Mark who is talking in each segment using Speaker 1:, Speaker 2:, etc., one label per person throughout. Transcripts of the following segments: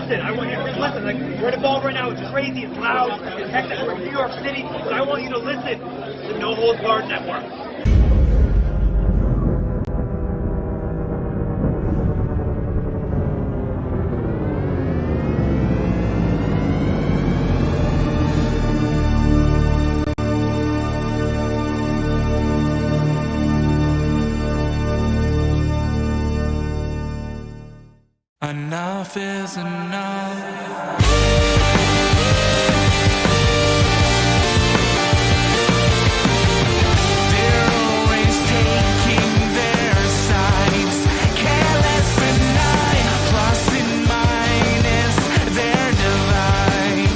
Speaker 1: listen, I want you to listen. Like, we're involved right now. It's crazy. It's loud. It's hectic. We're in New York City. But I want you to listen to No Holds Barred Network.
Speaker 2: Enough is enough. They're always taking their sides, careless and nine, plus and minus their divide.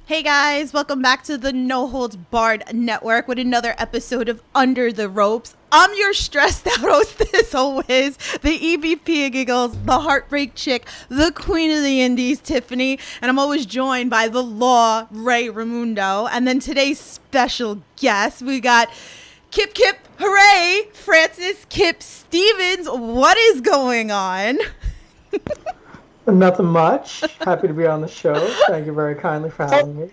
Speaker 3: Hey guys, welcome back to the No Holds Barred Network with another episode of Under the Ropes. I'm your stressed out hostess always, the EVP of Giggles, the Heartbreak Chick, the Queen of the Indies, Tiffany, and I'm always joined by the Law, Ray Ramundo. And then today's special guest, we got Kip Hooray, Francis Kip Stevens. What is going on?
Speaker 4: Nothing much. Happy to be on the show. Thank you very kindly for having me.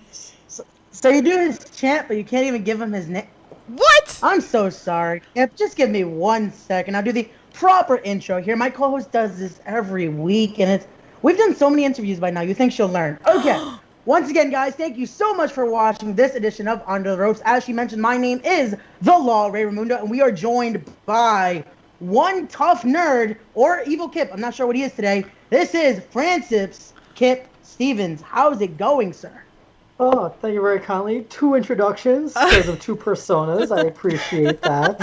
Speaker 5: So you do his chant, but you can't even give him his name.
Speaker 3: What?
Speaker 5: I'm so sorry. Yep, just give me 1 second. I'll do the proper intro here. My co-host does this every week, and we've done so many interviews by now. You think she'll learn? Okay. Once again, guys, thank you so much for watching this edition of Under the Ropes. As she mentioned, my name is The Law, Ray Ramundo, and we are joined by one tough nerd, or evil Kip. I'm not sure what he is today. This is Francis Kip Stevens. How's it going, sir?
Speaker 4: Oh, thank you very kindly. 2 introductions because of 2 personas. I appreciate that.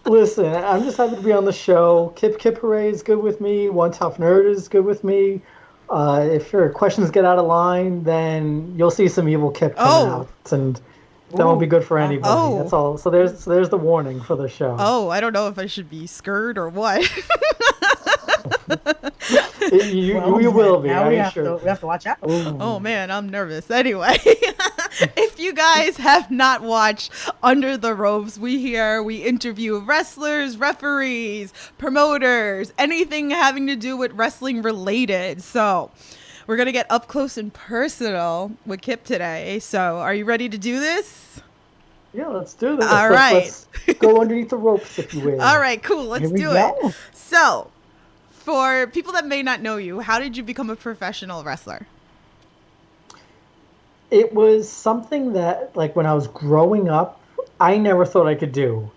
Speaker 4: Listen, I'm just happy to be on the show. Kip Hooray is good with me. One Tough Nerd is good with me. If your questions get out of line, then you'll see some evil Kip coming out, and that won't be good for anybody. That's all. So there's the warning for the show.
Speaker 3: Oh, I don't know if I should be scared or what.
Speaker 4: You will be.
Speaker 5: Now we have to watch out.
Speaker 3: Oh man, I'm nervous. Anyway, if you guys have not watched Under the Ropes, we interview wrestlers, referees, promoters, anything having to do with wrestling related. So we're going to get up close and personal with Kip today. So are you ready to do this?
Speaker 4: Yeah, let's do this.
Speaker 3: All right.
Speaker 4: Let's go underneath the ropes, if you will.
Speaker 3: All right, cool. Let's do
Speaker 5: go.
Speaker 3: it. So for people that may not know you, how did you become a professional wrestler?
Speaker 4: It was something that, like, when I was growing up, I never thought I could do.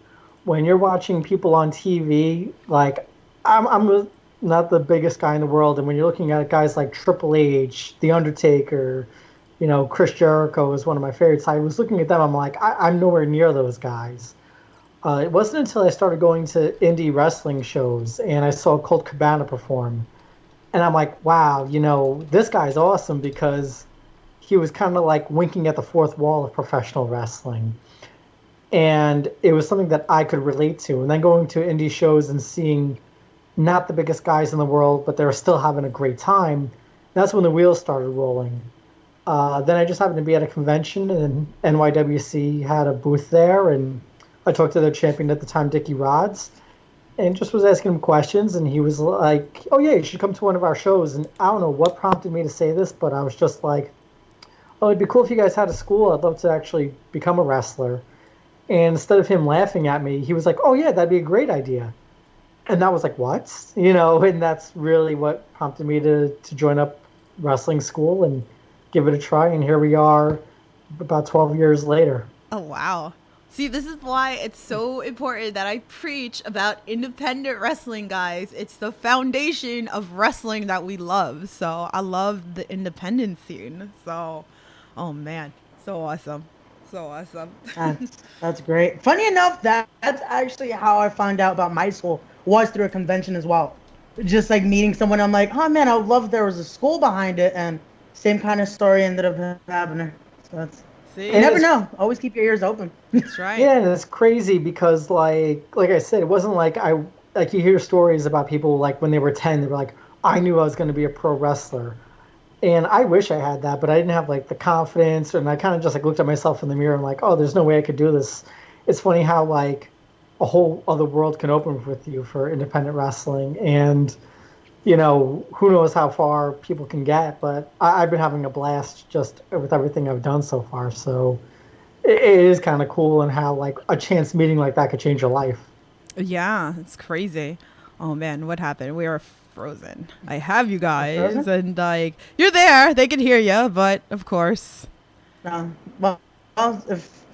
Speaker 4: When you're watching people on TV, like, I'm not the biggest guy in the world, and when you're looking at guys like Triple H, The Undertaker, Chris Jericho is one of my favorites. I was looking at them, I'm like, I'm nowhere near those guys. It wasn't until I started going to indie wrestling shows and I saw Colt Cabana perform. And I'm like, wow, this guy's awesome, because he was kind of like winking at the fourth wall of professional wrestling. And it was something that I could relate to. And then going to indie shows and seeing not the biggest guys in the world, but they're still having a great time, that's when the wheels started rolling. Then I just happened to be at a convention, and NYWC had a booth there, and I talked to their champion at the time, Dickie Rods, and just was asking him questions, and he was like, oh yeah, you should come to one of our shows. And I don't know what prompted me to say this, but I was just like, oh, it'd be cool if you guys had a school. I'd love to actually become a wrestler. And instead of him laughing at me, he was like, oh yeah, that'd be a great idea. And that was like, what? And that's really what prompted me to join up wrestling school and give it a try. And here we are about 12 years later.
Speaker 3: Oh, wow. See, this is why it's so important that I preach about independent wrestling, guys. It's the foundation of wrestling that we love. So I love the independent scene. So, oh man, so awesome. So awesome.
Speaker 5: That's great. Funny enough, that's actually how I found out about my school, was through a convention as well. Just like meeting someone, I'm like, oh man, I would love if there was a school behind it, and same kind of story ended up happening. So that's, you never know. Always keep your ears open.
Speaker 3: That's right.
Speaker 4: Yeah, and it's crazy because like I said, it wasn't like you hear stories about people like when they were 10, they were like, I knew I was going to be a pro wrestler. And I wish I had that, but I didn't have like the confidence, and I kind of just like looked at myself in the mirror and like, oh, there's no way I could do this. It's funny how like a whole other world can open with you for independent wrestling. And who knows how far people can get, but I've been having a blast just with everything I've done so far. So it is kind of cool, and how like a chance meeting like that could change your life.
Speaker 3: Yeah, it's crazy. Oh man, what happened? We are frozen. I have you guys,
Speaker 5: Frozen?
Speaker 3: and like you're there. They can hear you, but of course,
Speaker 5: Well,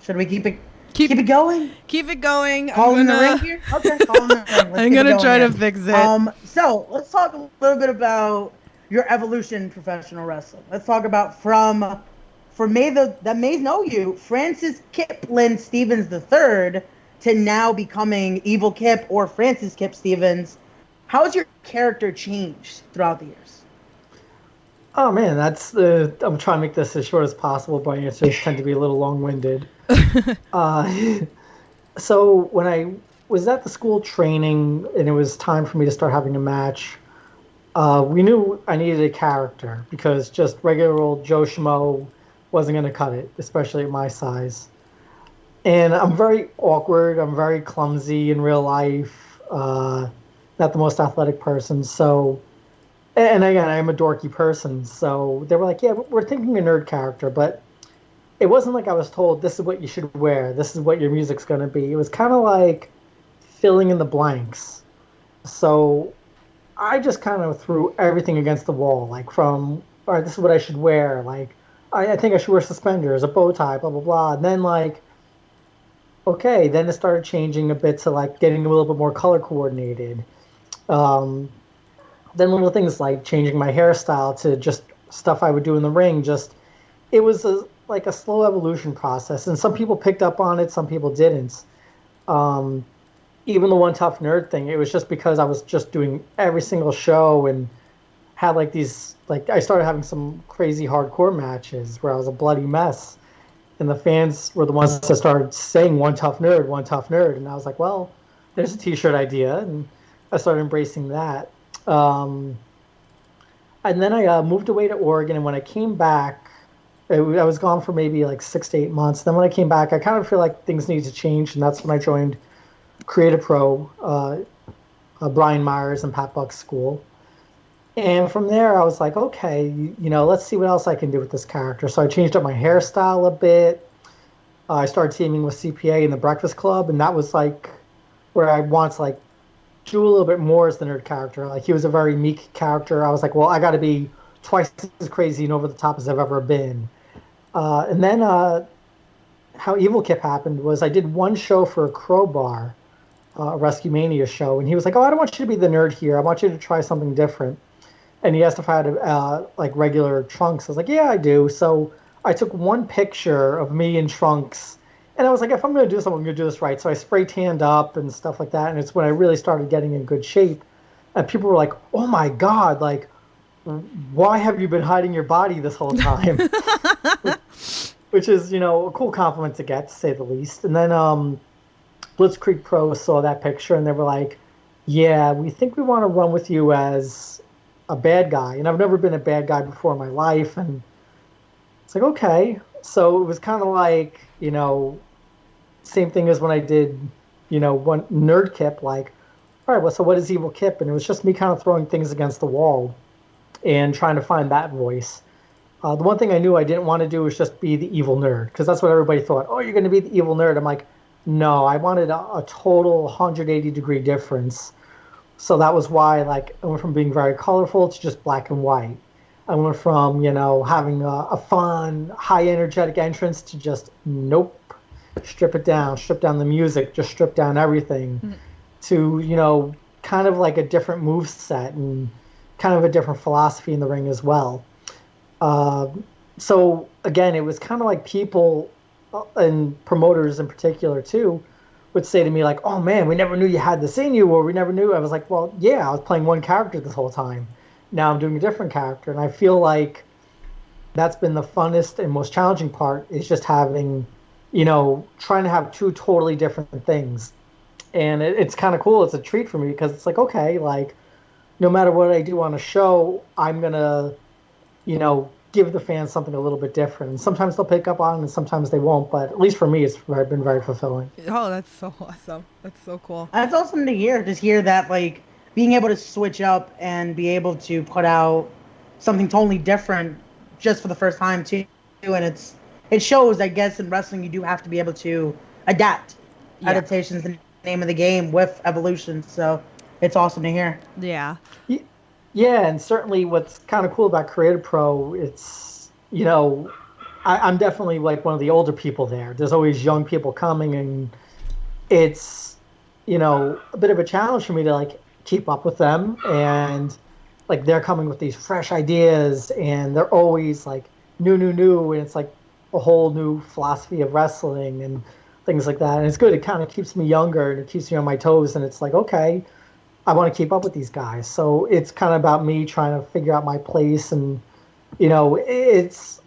Speaker 5: should we keep it
Speaker 3: Keep-
Speaker 5: keep it going?
Speaker 3: keep it going.
Speaker 5: Calling the ring here? Okay, calling the ring. Let's
Speaker 3: I'm
Speaker 5: keep it
Speaker 3: gonna
Speaker 5: going
Speaker 3: try
Speaker 5: here.
Speaker 3: to fix it.
Speaker 5: So let's talk a little bit about your evolution in professional wrestling. Let's talk about for May that may know you, Francis Kipling Stevens III, to now becoming Evil Kip or Francis Kip Stevens. How has your character changed throughout the years?
Speaker 4: Oh man, I'm trying to make this as short as possible, but my answers tend to be a little long-winded. So when I was at the school training and it was time for me to start having a match, we knew I needed a character because just regular old Joe Schmo wasn't going to cut it, especially at my size. And I'm very awkward. I'm very clumsy in real life. Not the most athletic person. So, and again, I'm a dorky person. So they were like, yeah, we're thinking a nerd character, but it wasn't like I was told this is what you should wear. This is what your music's going to be. It was kind of like filling in the blanks. So I just kind of threw everything against the wall, like from, all right, this is what I should wear. Like, I think I should wear suspenders, a bow tie, blah, blah, blah. And then like, okay, then it started changing a bit to like getting a little bit more color coordinated. Then little things like changing my hairstyle to just stuff I would do in the ring. Just it was like a slow evolution process, and some people picked up on it, some people didn't. Even the One Tough Nerd thing, it was just because I was just doing every single show and had like these like I started having some crazy hardcore matches where I was a bloody mess. And the fans were the ones that started saying one tough nerd. And I was like, well, there's a t-shirt idea. And I started embracing that. And then I moved away to Oregon. And when I came back, I was gone for maybe like 6 to 8 months. Then when I came back, I kind of feel like things needed to change. And that's when I joined Creative Pro, Brian Myers and Pat Buck's school. And from there, I was like, okay, let's see what else I can do with this character. So I changed up my hairstyle a bit. I started teaming with CPA in the Breakfast Club, and that was like where I wanted to like do a little bit more as the nerd character. Like he was a very meek character. I was like, well, I got to be twice as crazy and over the top as I've ever been. And then how Evil Kip happened was I did one show for a Crowbar, a Rescue Mania show, and he was like, oh, I don't want you to be the nerd here. I want you to try something different. And he asked if I had like regular trunks. I was like, yeah, I do. So I took one picture of me in trunks, and I was like, if I'm going to do something, I'm going to do this right. So I spray tanned up and stuff like that. And it's when I really started getting in good shape. And people were like, oh my God, like, why have you been hiding your body this whole time? Which is, a cool compliment to get, to say the least. And then Blitzkrieg Pro saw that picture, and they were like, yeah, we think we want to run with you as a bad guy. And I've never been a bad guy before in my life. And it's like, okay. So it was kind of like, same thing as when I did, one Nerd Kip, like, all right, well, so what is Evil Kip? And it was just me kind of throwing things against the wall and trying to find that voice. The one thing I knew I didn't want to do was just be the evil nerd, because that's what everybody thought. Oh, you're going to be the evil nerd. I'm like, no, I wanted a total 180-degree difference. So that was why, like, I went from being very colorful to just black and white. I went from, having a fun, high energetic entrance to just, nope, strip down the music, just strip down everything, to, kind of like a different move set and kind of a different philosophy in the ring as well. So again, it was kind of like people and promoters in particular too would say to me like, oh man, we never knew you had this in you, or we never knew. I was like, well, yeah, I was playing one character this whole time. Now I'm doing a different character. And I feel like that's been the funnest and most challenging part, is just having, trying to have two totally different things. And it's kind of cool. It's a treat for me, because it's like, okay, like no matter what I do on a show, I'm going to, give the fans something a little bit different. And sometimes they'll pick up on it and sometimes they won't. But at least for me, it's been very fulfilling.
Speaker 3: Oh, that's so awesome. That's so cool.
Speaker 5: That's awesome to hear. Just hear that, like, being able to switch up and be able to put out something totally different just for the first time too, and it shows, I guess, in wrestling you do have to be able to adapt.
Speaker 3: Yeah.
Speaker 5: Adaptation's the name of the game with evolution, so it's awesome to hear.
Speaker 3: Yeah.
Speaker 4: Yeah, and certainly what's kind of cool about Creative Pro, it's, I'm definitely like one of the older people there. There's always young people coming, and it's, a bit of a challenge for me to like keep up with them. And like they're coming with these fresh ideas, and they're always like new, and it's like a whole new philosophy of wrestling and things like that. And it's good. It kind of keeps me younger and it keeps me on my toes. And it's like, okay, I want to keep up with these guys. So it's kind of about me trying to figure out my place. And,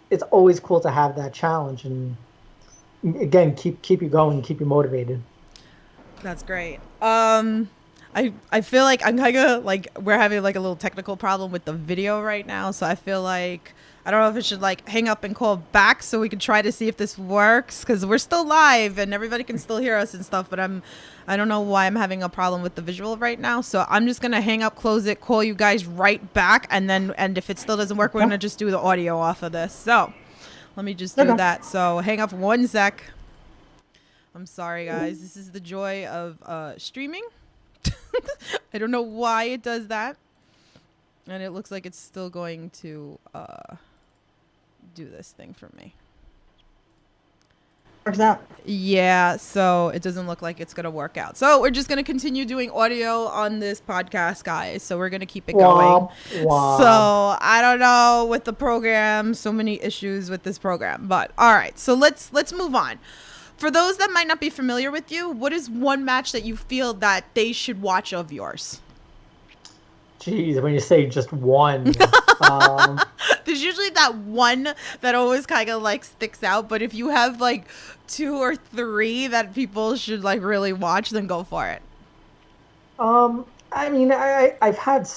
Speaker 4: it's always cool to have that challenge. And again, keep you going, keep you motivated.
Speaker 3: That's great. I feel like I'm kind of like we're having like a little technical problem with the video right now. So I feel like I don't know if it should like hang up and call back so we can try to see if this works, because we're still live and everybody can still hear us and stuff. But I don't know why I'm having a problem with the visual right now. So I'm just gonna hang up, close it, call you guys right back, and if it still doesn't work, we're gonna just do the audio off of this. So let me just do that. So hang up 1 sec. I'm sorry, guys. This is the joy of streaming. I don't know why it does that. And it looks like it's still going to do this thing for me.
Speaker 5: Works out.
Speaker 3: Yeah, so it doesn't look like it's going to work out. So we're just going to continue doing audio on this podcast, guys. So we're going to keep it going.
Speaker 4: Wow.
Speaker 3: So I don't know with the program, so many issues with this program. But all right, so let's move on. For those that might not be familiar with you, what is one match that you feel that they should watch of yours?
Speaker 4: Jeez, when you say just one.
Speaker 3: There's usually that one that always kind of like sticks out. But if you have like 2 or 3 that people should like really watch, then go for it.
Speaker 4: I mean, I've had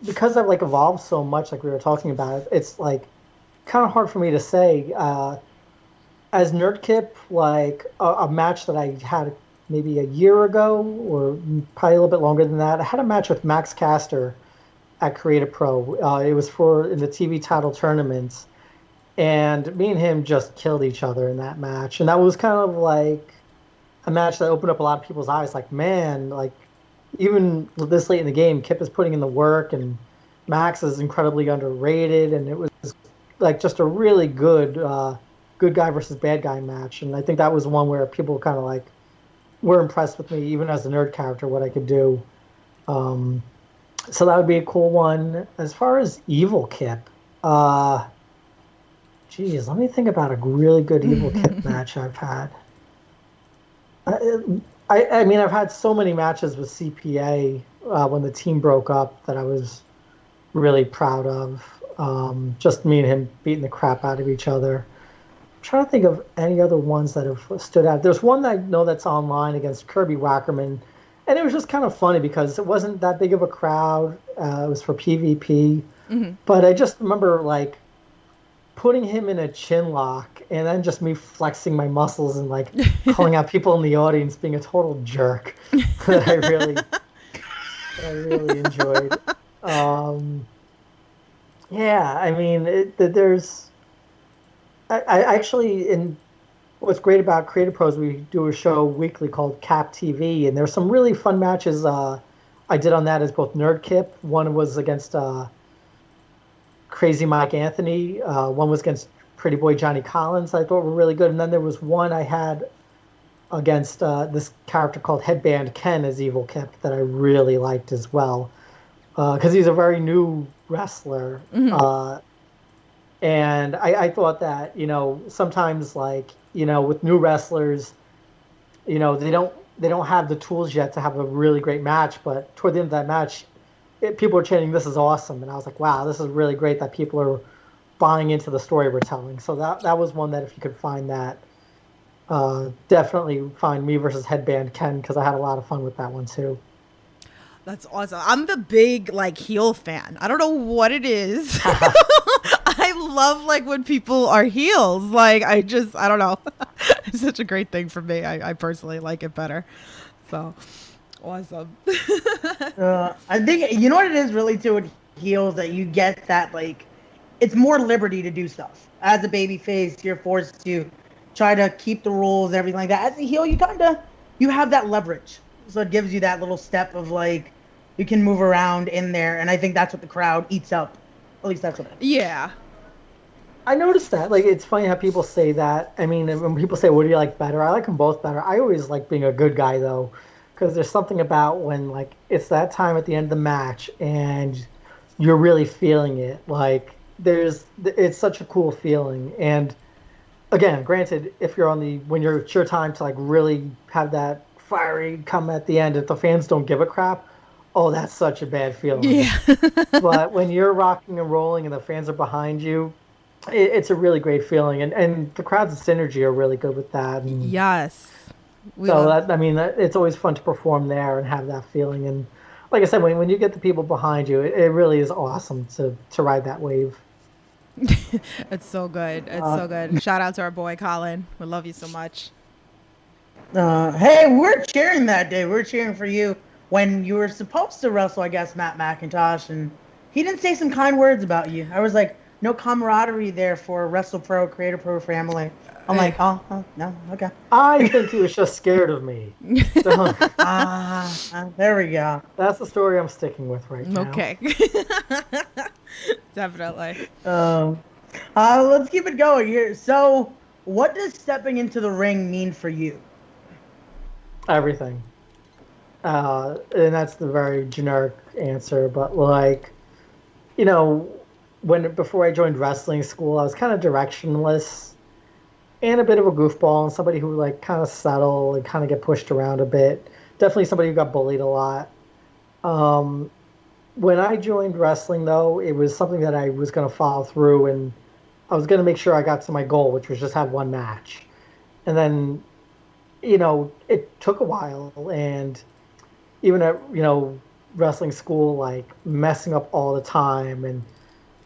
Speaker 4: because I've like evolved so much, like we were talking about, it's like kind of hard for me to say. As Nerd Kip, like a match that I had maybe a year ago, or probably a little bit longer than that, I had a match with Max Caster at Creative Pro. It was in the TV title tournament, and me and him just killed each other in that match. And that was kind of like a match that opened up a lot of people's eyes. Like, man, like even this late in the game, Kip is putting in the work, and Max is incredibly underrated, and it was like just a really good guy versus bad guy match. And I think that was one where people kind of like were impressed with me, even as a nerd character, what I could do. So that would be a cool one. As far as Evil Kip, geez, let me think about a really good Evil Kip match I've had. I mean, I've had so many matches with CPA when the team broke up that I was really proud of. Just me and him beating the crap out of each other. Trying to think of any other ones that have stood out. There's one that I know that's online against Kirby Wackerman, and it was just kind of funny because it wasn't that big of a crowd. It was for PvP, but I just remember like putting him in a chin lock, and then just me flexing my muscles and like calling out people in the audience, being a total jerk that I really enjoyed. Yeah, I mean, there's. I actually, what's great about Creative Pros, we do a show weekly called Cap TV, and there's some really fun matches I did on that as both Nerd Kip. One was against Crazy Mike Anthony. One was against Pretty Boy Johnny Collins. I thought were really good. And then there was one I had against this character called Headband Ken as Evil Kip that I really liked as well, because he's a very new wrestler. And I thought that, sometimes like, with new wrestlers, they don't have the tools yet to have a really great match. But toward the end of that match, people were chanting, "This is awesome." And I was like, wow, this is really great that people are buying into the story we're telling. So that was one that if you could find that, definitely find Me versus Headband Ken, because I had a lot of fun with that one too.
Speaker 3: That's awesome. I'm the big like heel fan. I don't know what it is. I love like when people are heels. Like I don't know. It's such a great thing for me. I personally like it better. So Awesome.
Speaker 5: I think you know what it is really too with heels that you get that like it's more liberty to do stuff. As a baby face, you're forced to try to keep the rules, everything like that. As a heel, you have that leverage, so it gives you that little step of like you can move around in there, and I think that's what the crowd eats up. At least that's what.
Speaker 3: Yeah.
Speaker 4: I noticed that. Like, it's funny how people say that. I mean, when people say, "What do you like better?" I like them both better. I always like being a good guy though, because there's something about when like it's that time at the end of the match and you're really feeling it. Like, it's such a cool feeling. And again, granted, if you're it's your time to like really have that fiery come at the end, if the fans don't give a crap, oh, that's such a bad feeling.
Speaker 3: Yeah.
Speaker 4: But when you're rocking and rolling and the fans are behind you, it's a really great feeling, and the crowd's synergy are really good with that. And
Speaker 3: Yes.
Speaker 4: it's always fun to perform there and have that feeling. And like I said, when you get the people behind you, it really is awesome to ride that wave.
Speaker 3: It's so good. It's so good. Shout out to our boy Colin. We love you so much.
Speaker 5: Hey, we're cheering that day. We're cheering for you when you were supposed to wrestle, I guess, Matt McIntosh, and he didn't say some kind words about you. I was like, no camaraderie there for Wrestle Pro, Creator Pro family. I'm like, oh, no, okay.
Speaker 4: I think he was just scared of me. So,
Speaker 5: there we go.
Speaker 4: that's the story I'm sticking with right now.
Speaker 3: Okay. Definitely.
Speaker 5: Let's keep it going here. So, what does stepping into the ring mean for you?
Speaker 4: Everything. And that's the very generic answer, but like, you know, before I joined wrestling school, I was kind of directionless and a bit of a goofball and somebody who like kind of settle and kind of get pushed around a bit. Definitely somebody who got bullied a lot. When I joined wrestling, though, it was something that I was going to follow through, and I was going to make sure I got to my goal, which was just have one match. And then, you know, it took a while, and even at, you know, wrestling school, like messing up all the time and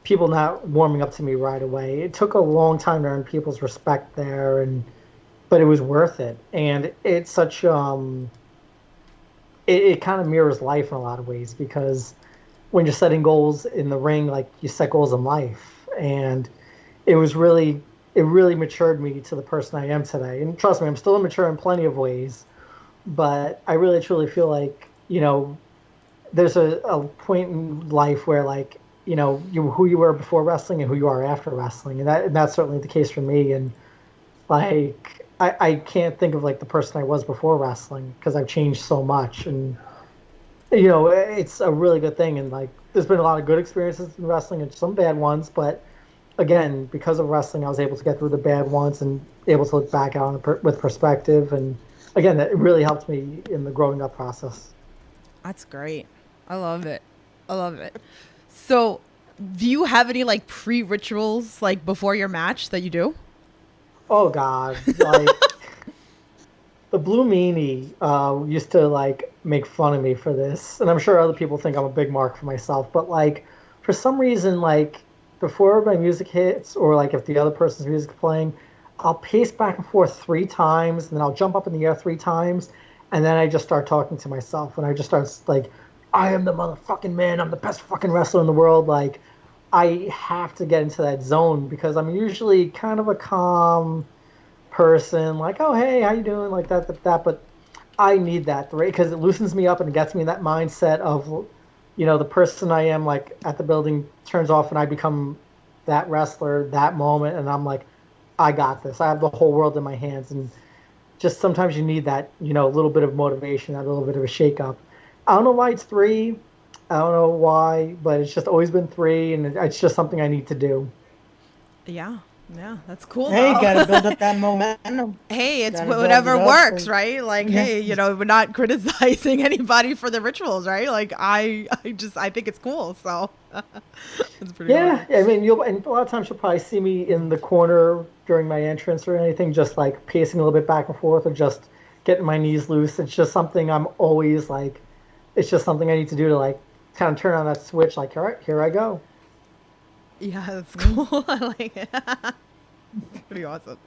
Speaker 4: people not warming up to me right away. It took a long time to earn people's respect there, but it was worth it. And it's such it kind of mirrors life in a lot of ways, because when you're setting goals in the ring, like you set goals in life. And it really matured me to the person I am today. And trust me, I'm still immature in plenty of ways, but I really truly feel like, you know, there's a point in life where, like, you know, who you were before wrestling and who you are after wrestling. And that's certainly the case for me. And like, I can't think of like the person I was before wrestling, because I've changed so much. And, you know, it's a really good thing. And like, there's been a lot of good experiences in wrestling and some bad ones, but again, because of wrestling, I was able to get through the bad ones and able to look back on it with perspective. And again, it really helped me in the growing up process.
Speaker 3: That's great. I love it. I love it. So, do you have any like pre-rituals like before your match that you do?
Speaker 4: Oh God, like the Blue Meanie used to like make fun of me for this, and I'm sure other people think I'm a big mark for myself. But like, for some reason, like before my music hits, or like if the other person's music is playing, I'll pace back and forth 3 times, and then I'll jump up in the air 3 times, and then I just start talking to myself, and I just start like, I am the motherfucking man. I'm the best fucking wrestler in the world. Like, I have to get into that zone, because I'm usually kind of a calm person. Like, oh, hey, how you doing? Like that. But I need that, right? Because it loosens me up and gets me in that mindset of, you know, the person I am, like, at the building turns off and I become that wrestler that moment. And I'm like, I got this. I have the whole world in my hands. And just sometimes you need that, you know, a little bit of motivation, that little bit of a shake-up. I don't know why it's 3. I don't know why, but it's just always been 3, and it's just something I need to do.
Speaker 3: Yeah, that's cool.
Speaker 5: Hey, you gotta build up that momentum.
Speaker 3: Hey, it's
Speaker 5: Gotta build
Speaker 3: whatever
Speaker 5: it up
Speaker 3: works,
Speaker 5: and-
Speaker 3: right? Like,
Speaker 5: Yeah.
Speaker 3: hey, you know, we're not criticizing anybody for the rituals, right? Like, I think it's cool. So it's pretty.
Speaker 4: Yeah,
Speaker 3: awesome.
Speaker 4: I mean, and a lot of times you'll probably see me in the corner during my entrance or anything, just like pacing a little bit back and forth, or just getting my knees loose. It's just something I'm always like, it's just something I need to do to like kind of turn on that switch. Like, all right, here I go.
Speaker 3: Yeah, that's cool. I like it. Pretty awesome.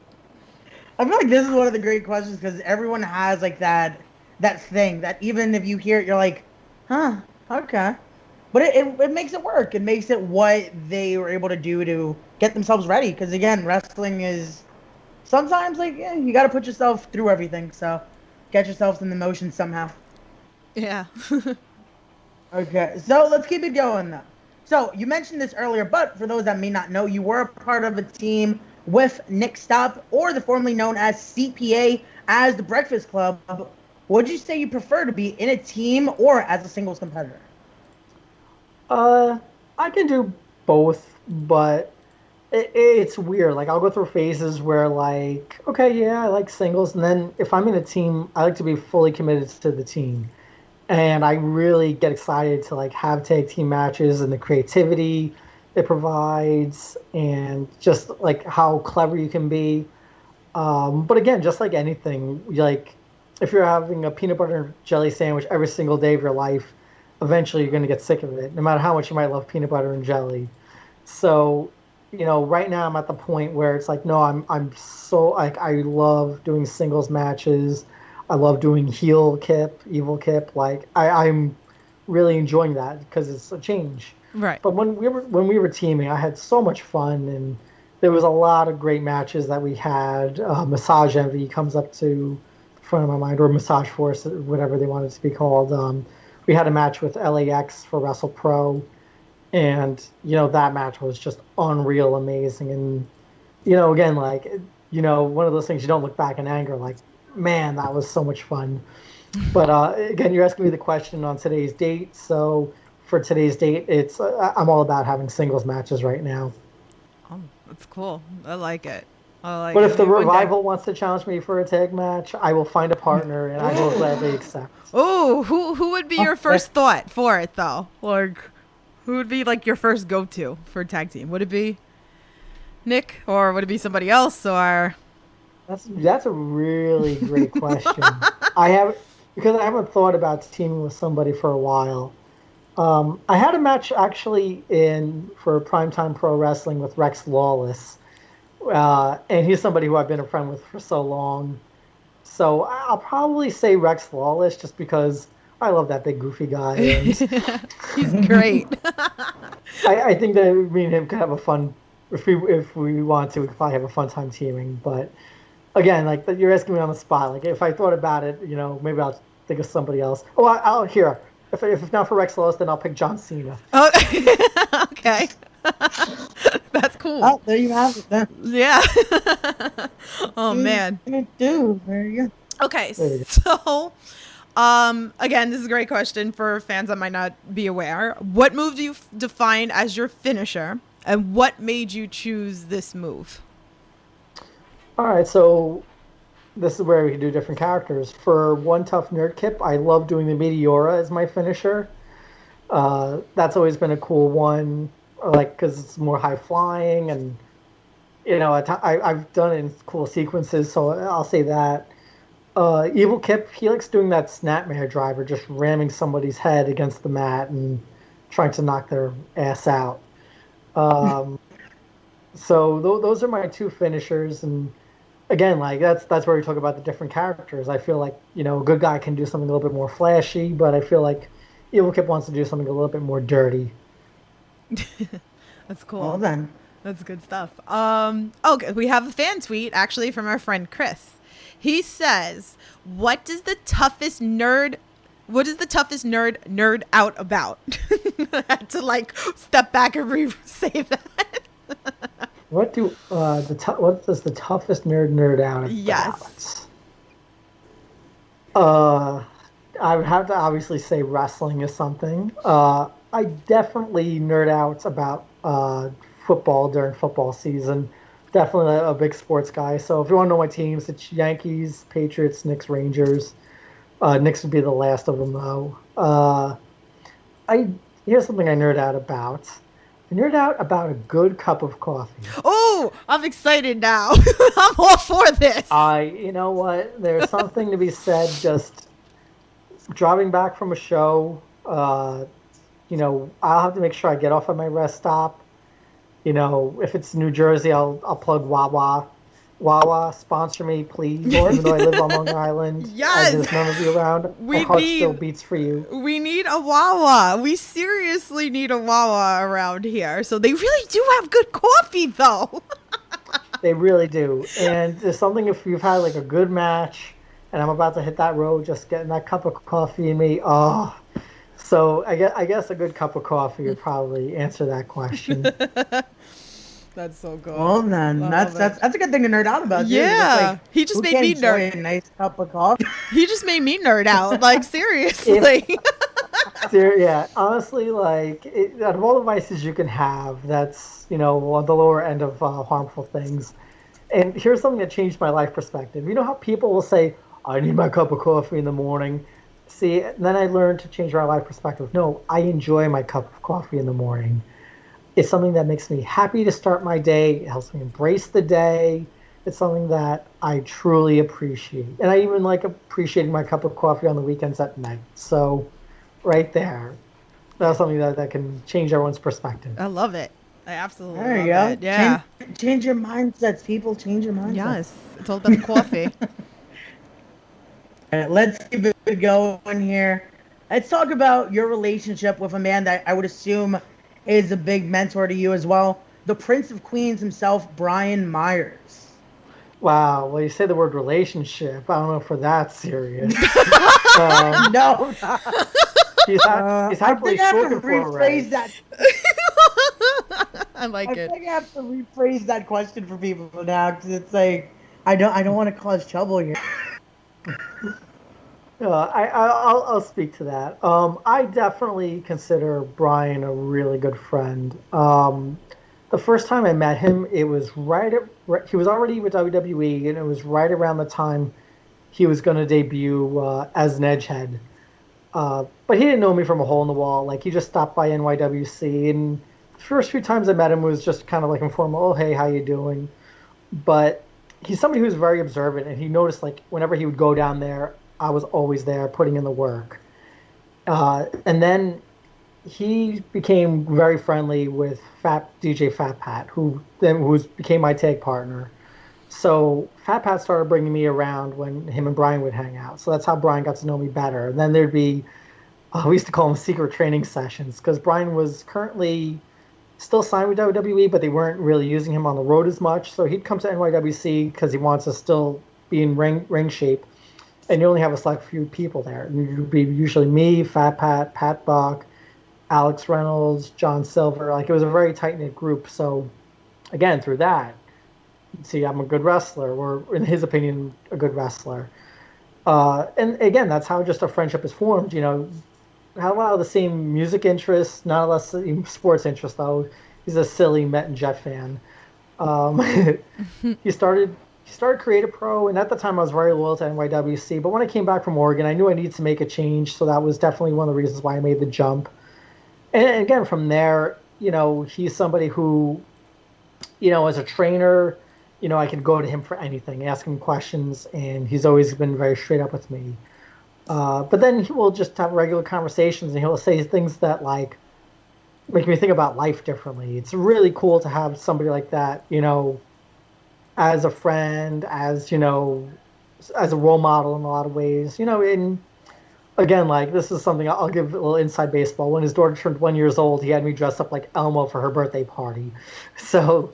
Speaker 5: I feel like this is one of the great questions, because everyone has like that that thing that even if you hear it, you're like, huh, okay. But it makes it work. It makes it what they were able to do to get themselves ready. Because again, wrestling is sometimes like you got to put yourself through everything. So get yourselves in the motion somehow.
Speaker 3: Yeah.
Speaker 5: Okay, so let's keep it going though. So you mentioned this earlier, but for those that may not know, you were a part of a team with Nick Stop, or the formerly known as CPA, as the Breakfast Club. Would you say you prefer to be in a team or as a singles competitor?
Speaker 4: I can do both, but it's weird. Like I'll go through phases where like, okay, yeah, I like singles, and then if I'm in a team, I like to be fully committed to the team, and I really get excited to like have tag team matches and the creativity it provides, and just like how clever you can be. But again, just like anything, like if you're having a peanut butter and jelly sandwich every single day of your life, eventually you're going to get sick of it, no matter how much you might love peanut butter and jelly. So, right now I'm at the point where it's like, no, I'm so like I love doing singles matches. I love doing heel Kip, evil Kip. Like I'm really enjoying that because it's a change.
Speaker 3: Right.
Speaker 4: But when we were teaming, I had so much fun, and there was a lot of great matches that we had. Massage Envy comes up to the front of my mind, or Massage Force, whatever they wanted to be called. We had a match with LAX for Wrestle Pro, and that match was just unreal, amazing, and again, like one of those things you don't look back in anger, like, man, that was so much fun. But again, you're asking me the question on today's date, so for today's date, it's I'm all about having singles matches right now.
Speaker 3: Oh, that's cool. I like it.
Speaker 4: But if the Revival wants to challenge me for a tag match, I will find a partner and I will gladly accept.
Speaker 3: Oh, who would be your first thought for it though? Like, who would be like your first go-to for a tag team? Would it be Nick, or would it be somebody else, or?
Speaker 4: That's a really great question. Because I haven't thought about teaming with somebody for a while. I had a match actually for Primetime Pro Wrestling with Rex Lawless. And he's somebody who I've been a friend with for so long. So I'll probably say Rex Lawless just because I love that big goofy guy. And
Speaker 3: he's great.
Speaker 4: I think that me and him could have a fun, if we want to, we could probably have a fun time teaming. But again, like you're asking me on the spot. Like if I thought about it, maybe I'll think of somebody else. Oh, I'll hear. If not for Rex Lawless, then I'll pick John Cena.
Speaker 3: Oh, okay. That's cool.
Speaker 5: Oh, there you have it then.
Speaker 3: Yeah. Oh, man.
Speaker 5: Dude, there you
Speaker 3: go. Okay, so again, this is a great question for fans that might not be aware. What move do you define as your finisher, and what made you choose this move?
Speaker 4: All right, so this is where we can do different characters. For One Tough Nerd Kip, I love doing the Meteora as my finisher. That's always been a cool one, like because it's more high flying, and I've done it in cool sequences, so I'll say that. Evil Kip, he likes doing that Snapmare driver, just ramming somebody's head against the mat and trying to knock their ass out. So those are my two finishers, and again, like that's where we talk about the different characters. I feel like a good guy can do something a little bit more flashy, but I feel like Evil Kip wants to do something a little bit more dirty.
Speaker 3: That's cool.
Speaker 5: Well then,
Speaker 3: that's good stuff. Okay, we have a fan tweet actually from our friend Chris. He says, "What is the toughest nerd nerd out about?" I had to like step back and re-say that.
Speaker 4: What does the toughest nerd out about?
Speaker 3: Yes.
Speaker 4: I would have to obviously say wrestling is something. I definitely nerd out about football during football season. Definitely a big sports guy. So if you want to know my teams, it's Yankees, Patriots, Knicks, Rangers. Knicks would be the last of them, though. Here's something I nerd out about. I nerd out about a good cup of coffee.
Speaker 3: Oh, I'm excited now. I'm all for this.
Speaker 4: You know what? There's something to be said just driving back from a show. I'll have to make sure I get off at my rest stop. If it's New Jersey, I'll plug Wawa. Wawa, sponsor me, please. Even though I live on Long Island,
Speaker 3: Yes!
Speaker 4: and there's none of you around, my heart still beats for you.
Speaker 3: We need a Wawa. We seriously need a Wawa around here. So they really do have good coffee, though.
Speaker 4: They really do. And there's something, if you've had like a good match, and I'm about to hit that road, just getting that cup of coffee in me. Oh, so I guess a good cup of coffee would probably answer that question.
Speaker 3: That's so good.
Speaker 5: Well, then that's a good thing to nerd out about. Too,
Speaker 3: Yeah,
Speaker 5: like,
Speaker 3: he just
Speaker 5: who
Speaker 3: made
Speaker 5: can't
Speaker 3: me
Speaker 5: enjoy
Speaker 3: nerd.
Speaker 5: a nice cup of coffee.
Speaker 3: He just made me nerd out. Like seriously.
Speaker 4: Yeah, honestly, like out of all the vices you can have, that's on the lower end of harmful things. And here's something that changed my life perspective. You know how people will say, "I need my cup of coffee in the morning." See, then I learned to change my life perspective. No, I enjoy my cup of coffee in the morning. It's something that makes me happy to start my day. It helps me embrace the day. It's something that I truly appreciate. And I even like appreciating my cup of coffee on the weekends at night. So right there, that's something that can change everyone's perspective.
Speaker 3: I love it. I absolutely
Speaker 5: There you
Speaker 3: love
Speaker 5: go.
Speaker 3: it. Yeah.
Speaker 5: Change your mindsets, people. Change your mindsets.
Speaker 3: Yes. It's all about the coffee.
Speaker 5: All right, let's keep it going here. Let's talk about your relationship with a man that I would assume is a big mentor to you as well. The Prince of Queens himself, Brian Myers.
Speaker 4: Wow. Well, you say the word relationship. I don't know if we're that serious.
Speaker 5: No.
Speaker 4: He's
Speaker 5: I
Speaker 4: happily
Speaker 5: think I have to
Speaker 4: spoken for, right?
Speaker 5: rephrase that.
Speaker 3: I like
Speaker 5: I
Speaker 3: it.
Speaker 5: think I have to rephrase that question for people now because it's like I don't want to cause trouble here.
Speaker 4: I'll speak to that. I definitely consider Brian a really good friend. The first time I met him, it was he was already with WWE, and it was right around the time he was going to debut as an Edgehead. But he didn't know me from a hole in the wall. Like, he just stopped by NYWC, and the first few times I met him was just kind of like informal, "Oh, hey, how you doing?" But he's somebody who's very observant, and he noticed, like, whenever he would go down there, I was always there putting in the work. And then he became very friendly with DJ Fat Pat, who became my tag partner. So Fat Pat started bringing me around when him and Brian would hang out. So that's how Brian got to know me better. And then there'd be, we used to call them secret training sessions, because Brian was currently still signed with WWE, but they weren't really using him on the road as much. So he'd come to NYWC because he wants to still be in ring shape. And you only have a select few people there. And you'd be usually me, Fat Pat, Pat Buck, Alex Reynolds, John Silver. Like, it was a very tight-knit group. So, again, through that, see, I'm a good wrestler, or in his opinion, a good wrestler. And again, that's how just a friendship is formed. Have a lot of the same music interests, not a lot of same sports interests, though. He's a silly Met and Jet fan. He started Creative Pro, and at the time I was very loyal to NYWC. But when I came back from Oregon, I knew I needed to make a change, so that was definitely one of the reasons why I made the jump. And again, from there, he's somebody who, as a trainer, I could go to him for anything, ask him questions, and he's always been very straight up with me. But then he will just have regular conversations, and he'll say things that, like, make me think about life differently. It's really cool to have somebody like that, as a friend, as a role model in a lot of ways. And again, like, this is something I'll give a little inside baseball. When his daughter turned 1 year old, he had me dressed up like Elmo for her birthday party. So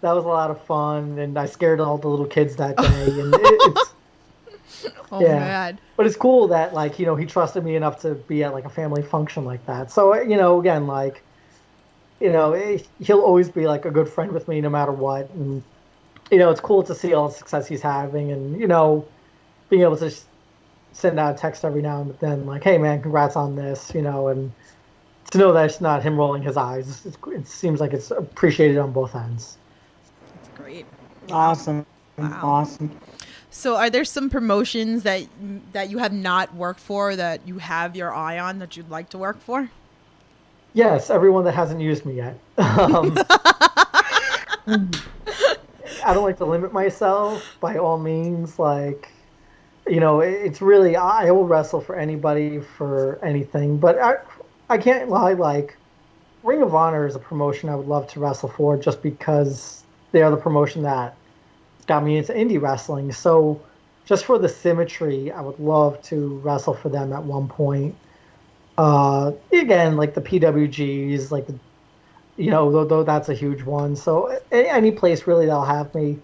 Speaker 4: that was a lot of fun, and I scared all the little kids that day. And it's
Speaker 3: Oh,
Speaker 4: yeah.
Speaker 3: man.
Speaker 4: But it's cool that, like, he trusted me enough to be at, like, a family function like that. So, again, like, he'll always be, like, a good friend with me no matter what. And it's cool to see all the success he's having, and, being able to send out a text every now and then, like, "Hey, man, congrats on this," and to know that it's not him rolling his eyes. It seems like it's appreciated on both ends.
Speaker 3: That's great.
Speaker 5: Awesome.
Speaker 3: Wow.
Speaker 5: Awesome.
Speaker 3: So are there some promotions that you have not worked for that you have your eye on that you'd like to work for?
Speaker 4: Yes, everyone that hasn't used me yet. I don't like to limit myself by all means. Like, it's really, I will wrestle for anybody, for anything. But I can't lie, like, Ring of Honor is a promotion I would love to wrestle for, just because they are the promotion that got me into indie wrestling. So just for the symmetry, I would love to wrestle for them at one point. Again, like the PWGs, like though that's a huge one. So any place really that'll have me.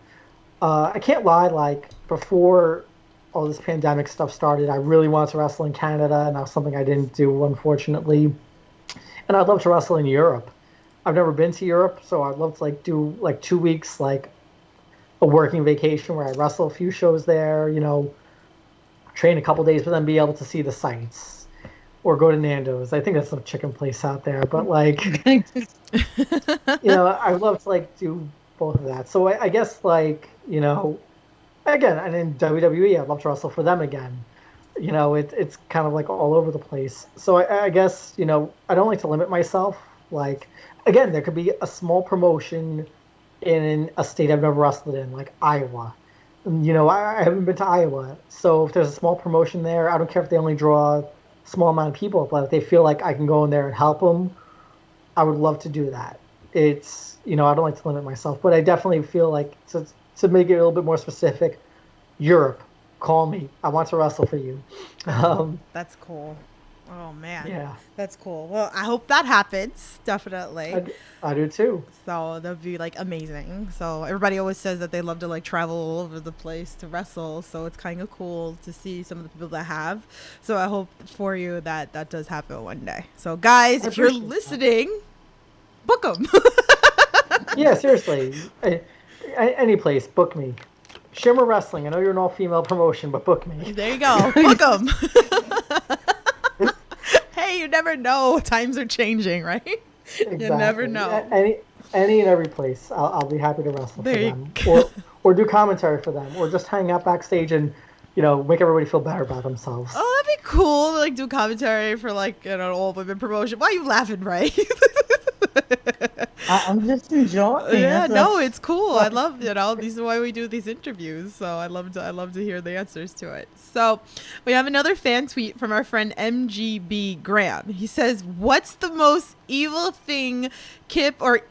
Speaker 4: I can't lie, like before all this pandemic stuff started, I really wanted to wrestle in Canada, and that was something I didn't do, unfortunately. And I'd love to wrestle in Europe. I've never been to Europe, so I'd love to do 2 weeks, like a working vacation where I wrestle a few shows there, train a couple days, but then be able to see the sights or go to Nando's. I think that's a chicken place out there, but I would love to do both of that. So I guess again, and in WWE, I'd love to wrestle for them again. It's kind of all over the place. So I guess, I don't like to limit myself. Again, there could be a small promotion in a state I've never wrestled in, like Iowa. I haven't been to Iowa. So if there's a small promotion there, I don't care if they only draw a small amount of people, but if they feel like I can go in there and help them, I would love to do that. It's, I don't like to limit myself, but I definitely feel like to make it a little bit more specific, Europe, call me. I want to wrestle for you.
Speaker 3: That's cool. Oh, man.
Speaker 4: Yeah.
Speaker 3: That's cool. Well, I hope that happens. Definitely.
Speaker 4: I do too.
Speaker 3: So that'd be amazing. So everybody always says that they love to travel all over the place to wrestle. So it's kind of cool to see some of the people that have. So I hope for you that that does happen one day. So guys, if you're listening, book them.
Speaker 4: Yeah, seriously. Any place, book me. Shimmer Wrestling. I know you're an all-female promotion, but book me.
Speaker 3: There you go. Book them. Hey, you never know. Times are changing, right? Exactly. You never know.
Speaker 4: Any and every place, I'll be happy to wrestle for them, or do commentary for them, or just hang out backstage and make everybody feel better about themselves.
Speaker 3: Oh, that'd be cool to do commentary for an all-women promotion. Why are you laughing, Ray?
Speaker 5: I'm just enjoying.
Speaker 3: Yeah, no, it's cool. I love, this is why we do these interviews. So I love to hear the answers to it. So we have another fan tweet from our friend MGB Graham. He says, "What's the most evil thing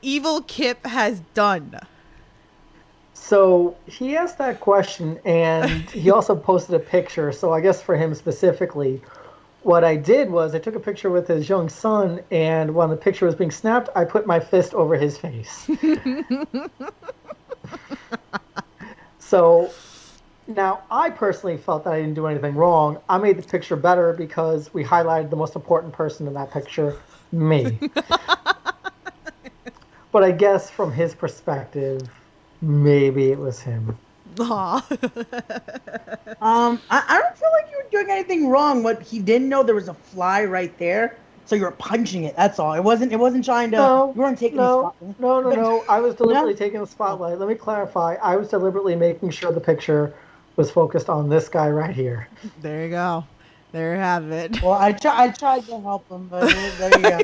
Speaker 3: evil Kip has done?"
Speaker 4: So he asked that question, and he also posted a picture. So I guess for him specifically, what I did was I took a picture with his young son, and when the picture was being snapped, I put my fist over his face. So now I personally felt that I didn't do anything wrong. I made the picture better because we highlighted the most important person in that picture, me. But I guess from his perspective, maybe it was him.
Speaker 3: Aw.
Speaker 5: I don't feel like you were doing anything wrong. What he didn't know, there was a fly right there, so you were punching it. That's all. It wasn't trying to.
Speaker 4: No,
Speaker 5: you weren't taking the spotlight.
Speaker 4: No. I was deliberately taking the spotlight. Let me clarify. I was deliberately making sure the picture was focused on this guy right here.
Speaker 3: There you go. There you have it.
Speaker 5: Well, I tried to help him, but there you go.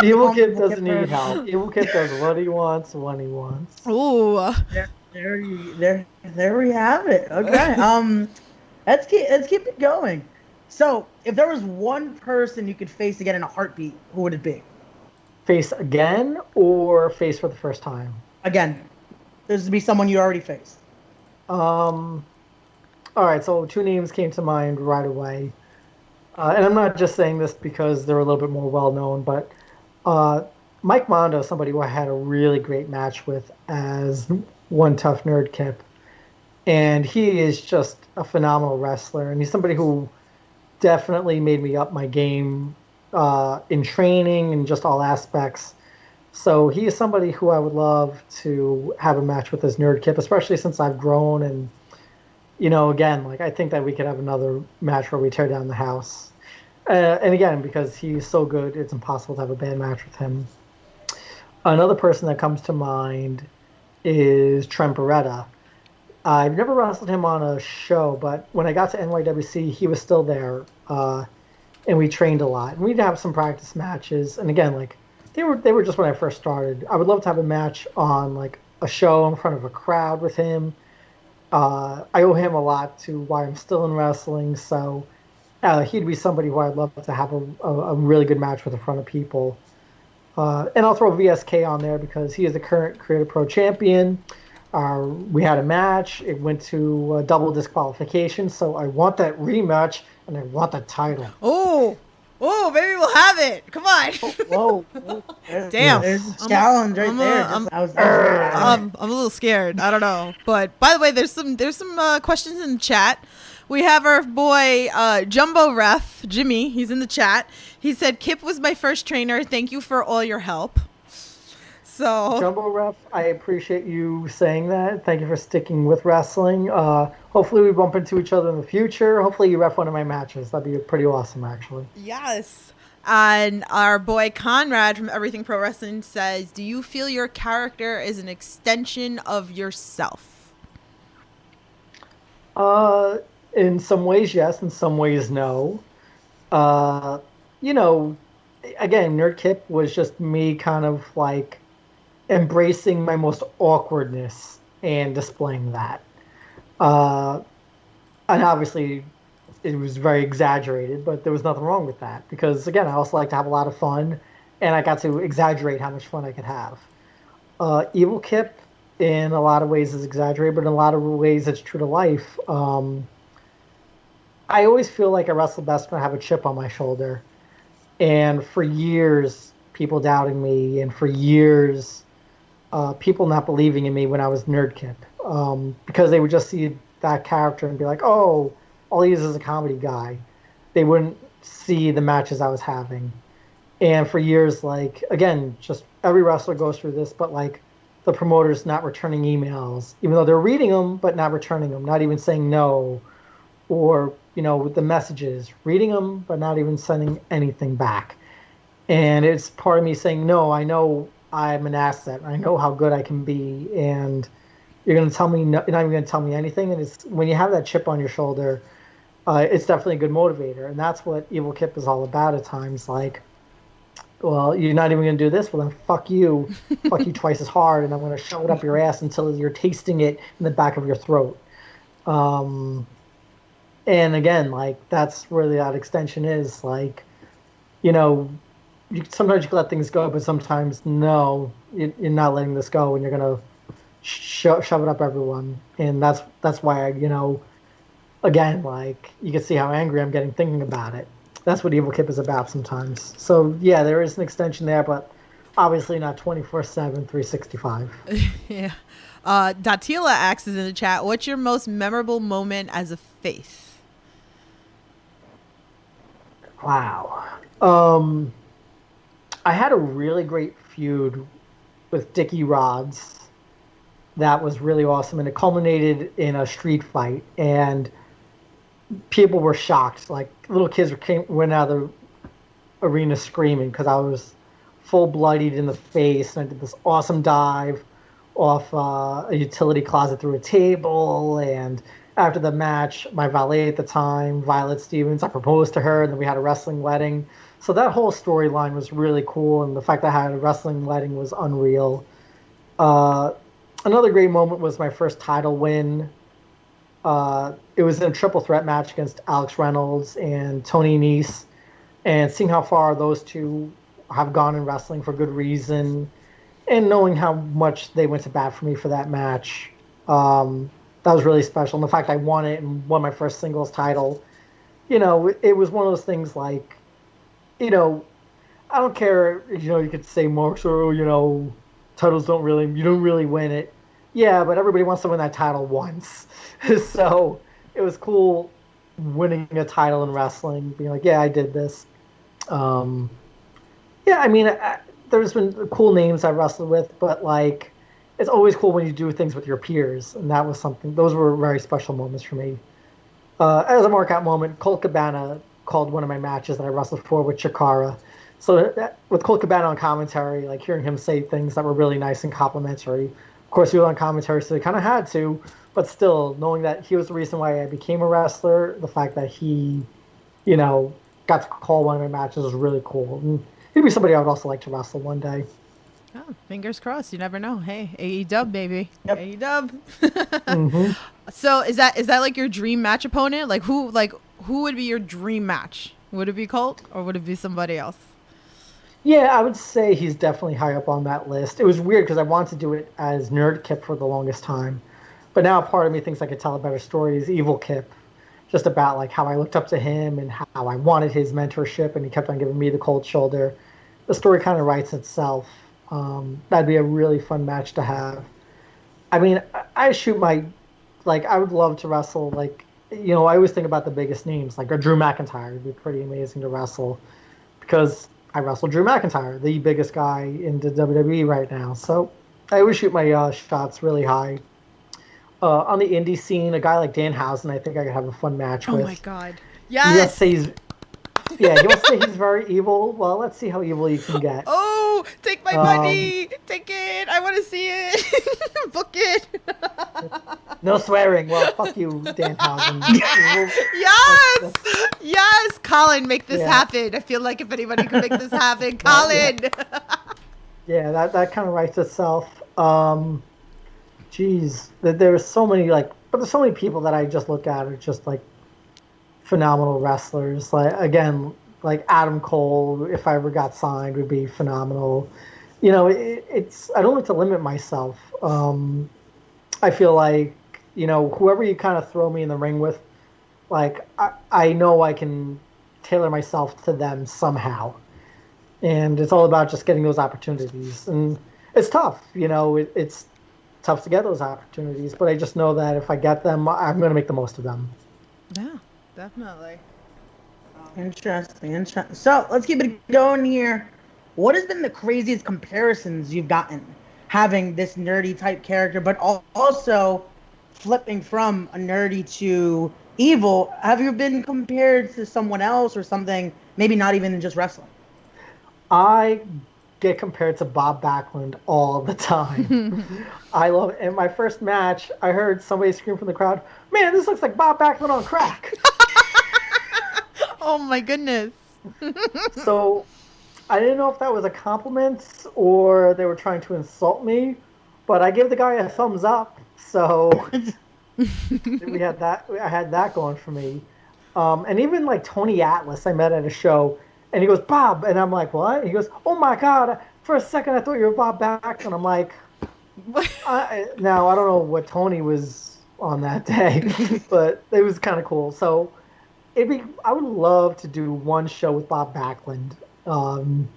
Speaker 4: Evil Kip doesn't need help. Evil Kip does what he wants when he wants.
Speaker 3: Ooh.
Speaker 5: There we have it. Okay. Let's keep it going. So, if there was one person you could face again in a heartbeat, who would it be?
Speaker 4: Face again or face for the first time?
Speaker 5: Again. This would be someone you already faced.
Speaker 4: All right. So 2 names came to mind right away, and I'm not just saying this because they're a little bit more well known, but Mike Mondo, somebody who I had a really great match with as One Tough Nerd Kip, and he is just a phenomenal wrestler, and he's somebody who definitely made me up my game in training and just all aspects. So he is somebody who I would love to have a match with as Nerd Kip, especially since I've grown, and again, I think that we could have another match where we tear down the house, and again, because he's so good, it's impossible to have a bad match with him. Another person that comes to mind is Trent Beretta. I've never wrestled him on a show, but when I got to NYWC, he was still there, and we trained a lot. And we'd have some practice matches, and again, they were just when I first started. I would love to have a match on a show in front of a crowd with him. I owe him a lot to why I'm still in wrestling, so he'd be somebody who I'd love to have a really good match with in front of people. And I'll throw VSK on there because he is the current Creative Pro champion. We had a match. It went to double disqualification. So I want that rematch, and I want the title.
Speaker 3: Oh, maybe we'll have it. Come on.
Speaker 5: Whoa.
Speaker 3: Damn.
Speaker 5: There's a challenge right there.
Speaker 3: I'm a little scared. I don't know. But by the way, there's some questions in the chat. We have our boy Jumbo Ref, Jimmy. He's in the chat. He said, Kip was my first trainer. Thank you for all your help. So
Speaker 4: Jumbo Ref, I appreciate you saying that. Thank you for sticking with wrestling. Hopefully we bump into each other in the future. Hopefully you ref one of my matches. That'd be pretty awesome, actually.
Speaker 3: yes. And our boy Conrad from Everything Pro Wrestling says, do you feel your character is an extension of yourself?
Speaker 4: In some ways, yes. In some ways, no. You know, again, Nerd Kip was just me kind of like embracing my most awkwardness and displaying that. And obviously, it was very exaggerated, but there was nothing wrong with that because, again, I also like to have a lot of fun, and I got to exaggerate how much fun I could have. Evil Kip, in a lot of ways, is exaggerated, but in a lot of ways, it's true to life. I always feel like I wrestle best when I have a chip on my shoulder. And for years, people doubting me, and for years, people not believing in me when I was Nerd Kip, because they would just see that character and be like, oh, all he is a comedy guy. They wouldn't see the matches I was having. And for years, like, again, just every wrestler goes through this, but like the promoters not returning emails, even though they're reading them, but not returning them, not even saying no, or, you know, with the messages, reading them, but not even sending anything back. And it's part of me saying, no, I know I'm an asset. I know how good I can be. And you're going to tell me, no, you're not even going to tell me anything. And it's when you have that chip on your shoulder, it's definitely a good motivator. And that's what Evil Kip is all about at times. Like, well, you're not even going to do this? Well, then fuck you. Fuck you twice as hard. And I'm going to shove it up your ass until you're tasting it in the back of your throat. And again, like, that's where that extension is. Like, you know, sometimes you can let things go, but sometimes no, you're not letting this go, and you're going to shove it up everyone. And that's why, you know, again, like, you can see how angry I'm getting thinking about it. That's what Evil Kip is about sometimes. So, yeah, there is an extension there, but obviously not 24/7, 365.
Speaker 3: Yeah. Datila asks in the chat, what's your most memorable moment as a face?
Speaker 4: Wow. I had a really great feud with Dickie Rods. That was really awesome, and it culminated in a street fight, and people were shocked. Like, little kids went out of the arena screaming because I was full bloodied in the face, and I did this awesome dive off a utility closet through a table. And after the match, my valet at the time, Violet Stevens, I proposed to her, and then we had a wrestling wedding. So that whole storyline was really cool, and the fact that I had a wrestling wedding was unreal. Another great moment was my first title win. It was in a triple threat match against Alex Reynolds and Tony Nese, and seeing how far those two have gone in wrestling for good reason, and knowing how much they went to bat for me for that match, that was really special. And the fact I won it and won my first singles title, you know, it was one of those things like, you know, I don't care, you know, you could say more, so, you know, titles you don't really win it. Yeah, but everybody wants to win that title once. So it was cool winning a title in wrestling, being like, yeah, I did this. Yeah, I mean, there's been cool names I've wrestled with, but like, it's always cool when you do things with your peers, and that was something. Those were very special moments for me. As a markout moment, Colt Cabana called one of my matches that I wrestled for with Chikara. So with Colt Cabana on commentary, like hearing him say things that were really nice and complimentary. Of course, he was on commentary, so he kind of had to, but still, knowing that he was the reason why I became a wrestler, the fact that he, you know, got to call one of my matches was really cool. And he'd be somebody I would also like to wrestle one day.
Speaker 3: Oh, fingers crossed. You never know. Hey, AE-Dub, baby.
Speaker 4: Yep.
Speaker 3: AE-Dub.
Speaker 4: Mm-hmm.
Speaker 3: So is that like your dream match opponent? Like who would be your dream match? Would it be Colt or would it be somebody else?
Speaker 4: Yeah, I would say he's definitely high up on that list. It was weird because I wanted to do it as Nerd Kip for the longest time, but now part of me thinks I could tell a better story as Evil Kip, just about like how I looked up to him and how I wanted his mentorship, and he kept on giving me the cold shoulder. The story kind of writes itself. That'd be a really fun match to have. I mean, I shoot my like I would love to wrestle like I always think about the biggest names like a Drew McIntyre would be pretty amazing to wrestle because I wrestled Drew McIntyre, the biggest guy in the WWE right now. So I always shoot my shots really high. On the indie scene, a guy like Danhausen, I think I could have a fun match with.
Speaker 3: Oh my god.
Speaker 4: He wants to
Speaker 3: Yes.
Speaker 4: say he wants to say he's very evil. Well, let's see how evil you can get.
Speaker 3: Oh, take my money. Take it. I want to see it. Book it.
Speaker 4: No swearing. Well, fuck you, Danhausen.
Speaker 3: Yes. Yes. Colin, make this
Speaker 4: Yeah.
Speaker 3: happen. I feel like if anybody can make this happen, Colin.
Speaker 4: Yeah, that kind of writes itself. Geez, there's so many but there's so many people that I just look at are just like phenomenal wrestlers. Like again, like Adam Cole, if I ever got signed, would be phenomenal. It's I don't like to limit myself. I feel like whoever you kind of throw me in the ring with, like I know I can tailor myself to them somehow, and it's all about just getting those opportunities. And it's tough, it's tough to get those opportunities, but I just know that if I get them, I'm going to make the most of them.
Speaker 3: Yeah, definitely.
Speaker 5: Interesting. So let's keep it going here. What has been the craziest comparisons you've gotten having this nerdy type character, but also flipping from a nerdy to evil? Have you been compared to someone else or something, maybe not even in just wrestling?
Speaker 4: I get compared to Bob Backlund all the time. I love it. In my first match, I heard somebody scream from the crowd, "Man, this looks like Bob Backlund on crack."
Speaker 3: Oh my goodness.
Speaker 4: So I didn't know if that was a compliment or they were trying to insult me, but I gave the guy a thumbs up. So we had that. I had that going for me. And even like Tony Atlas, I met at a show, and he goes, "Bob," and I'm like, "What?" And he goes, "Oh my God, for a second I thought you were Bob Backlund." I'm like, now I don't know what Tony was on that day, but it was kind of cool. So I would love to do one show with Bob Backlund and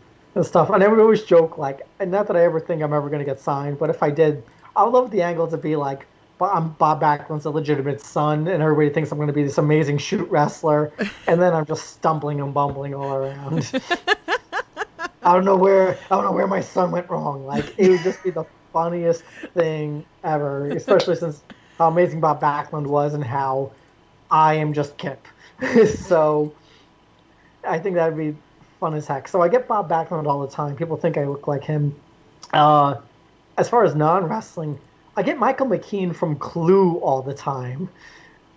Speaker 4: stuff. And I would always joke and not that I ever think I'm ever going to get signed, but if I did, I would love the angle to be like, I'm Bob Backlund's illegitimate son, and everybody thinks I'm going to be this amazing shoot wrestler, and then I'm just stumbling and bumbling all around. I don't know where my son went wrong. Like, it would just be the funniest thing ever, especially since how amazing Bob Backlund was and how I am just Kip. So I think that would be fun as heck. So I get Bob Backlund all the time. People think I look like him. As far as non-wrestling, I get Michael McKean from Clue all the time.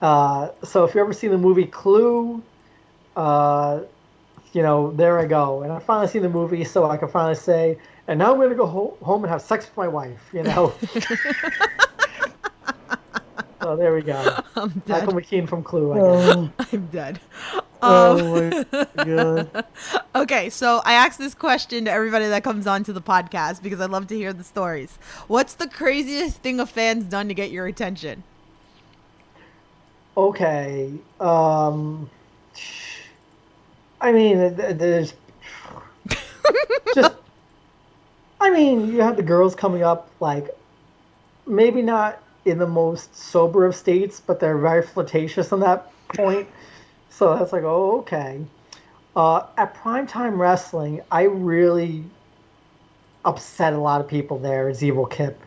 Speaker 4: So if you ever see the movie Clue, there I go. And I finally seen the movie, so I can finally say, and now I'm going to go home and have sex with my wife, So there we go.
Speaker 3: I'm dead.
Speaker 4: Michael McKean from Clue, I guess.
Speaker 3: I'm dead.
Speaker 4: Oh my God.
Speaker 3: Okay, so I asked this question to everybody that comes on to the podcast because I love to hear the stories. What's the craziest thing a fan's done to get your attention?
Speaker 4: Okay. I mean, there's just. I mean, you have the girls coming up, maybe not in the most sober of states, but they're very flirtatious on that point. So that's oh, okay. At Primetime Wrestling, I really upset a lot of people there as Evil Kip.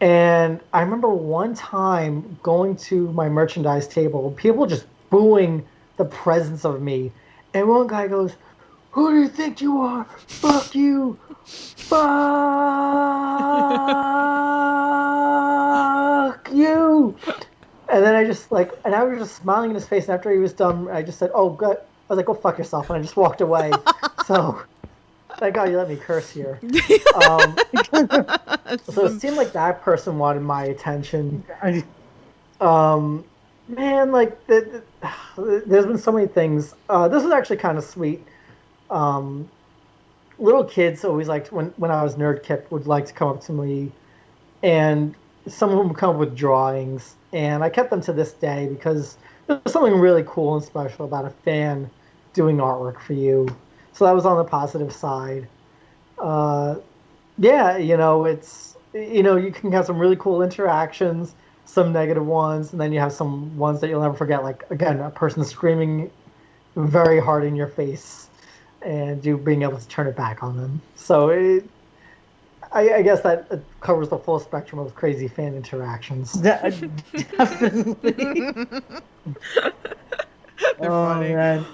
Speaker 4: And I remember one time going to my merchandise table, people just booing the presence of me. And one guy goes, "Who do you think you are? Fuck you. Fuck you." And then I just and I was just smiling in his face. And after he was done, I just said, "Oh, good." I was like, "Go fuck yourself." And I just walked away. So thank God you let me curse here. So it seemed like that person wanted my attention. Man, there's been so many things. This was actually kind of sweet. little kids always liked when I was Nerd Kip would like to come up to me, and some of them would come up with drawings, and I kept them to this day because there's something really cool and special about a fan doing artwork for you. So that was on the positive side. Uh, yeah, it's you can have some really cool interactions, some negative ones, and then you have some ones that you'll never forget. Like again, a person screaming very hard in your face, and you being able to turn it back on them. So I guess that it covers the full spectrum of crazy fan interactions.
Speaker 5: Definitely.
Speaker 3: They're
Speaker 5: Oh
Speaker 3: funny.
Speaker 5: man.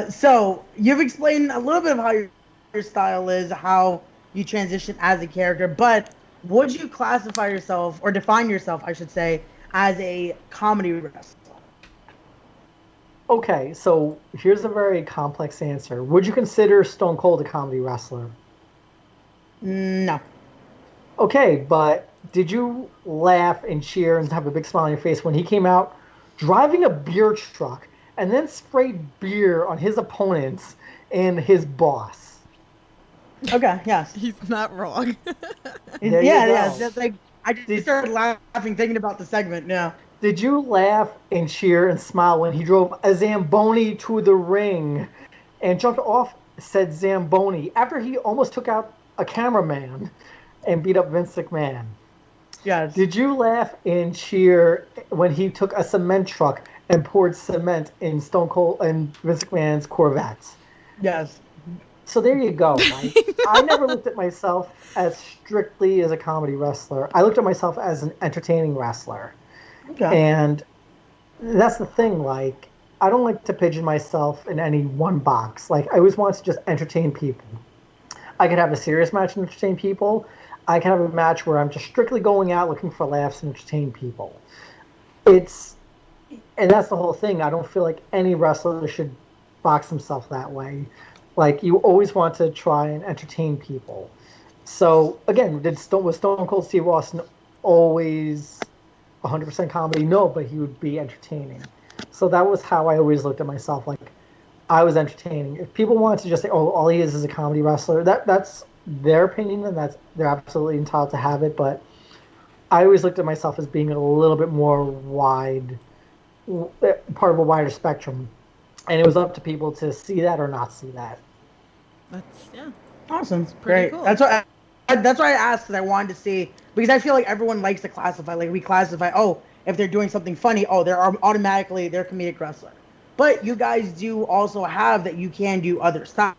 Speaker 5: So you've explained a little bit of how your style is, how you transition as a character, but would you classify yourself or define yourself, I should say, as a comedy wrestler?
Speaker 4: Okay, so here's a very complex answer. Would you consider Stone Cold a comedy wrestler?
Speaker 5: No.
Speaker 4: Okay, but did you laugh and cheer and have a big smile on your face when he came out driving a beer truck and then sprayed beer on his opponents and his boss?
Speaker 5: Okay, yes.
Speaker 3: He's not wrong.
Speaker 4: There you go.
Speaker 5: That's like I just started laughing thinking about the segment. Yeah.
Speaker 4: Did you laugh and cheer and smile when he drove a Zamboni to the ring and jumped off said Zamboni after he almost took out a cameraman and beat up Vince McMahon?
Speaker 5: Yes.
Speaker 4: Did you laugh and cheer when he took a cement truck and poured cement in Stone Cold and Vince McMahon's Corvettes?
Speaker 5: Yes.
Speaker 4: So there you go. Right? I never looked at myself as strictly as a comedy wrestler. I looked at myself as an entertaining wrestler.
Speaker 5: Okay.
Speaker 4: And that's the thing, like, I don't like to pigeon myself in any one box. Like, I always want to just entertain people. I could have a serious match and entertain people. I can have a match where I'm just strictly going out looking for laughs and entertain people. And that's the whole thing. I don't feel like any wrestler should box himself that way. Like, you always want to try and entertain people. So, again, was Stone Cold Steve Austin always 100% comedy? No, but he would be entertaining. So that was how I always looked at myself. Like, I was entertaining. If people wanted to just say, "Oh, all he is a comedy wrestler," that's their opinion, and they're absolutely entitled to have it. But I always looked at myself as being a little bit more part of a wider spectrum, and it was up to people to see that or not see that.
Speaker 3: Yeah.
Speaker 5: Awesome.
Speaker 3: pretty
Speaker 5: Great.
Speaker 3: cool.
Speaker 5: That's why I asked, because I wanted to see, because I feel like everyone likes to classify. Like, we classify, oh, if they're doing something funny, oh, they're automatically they're a comedic wrestler. But you guys do also have that you can do other styles.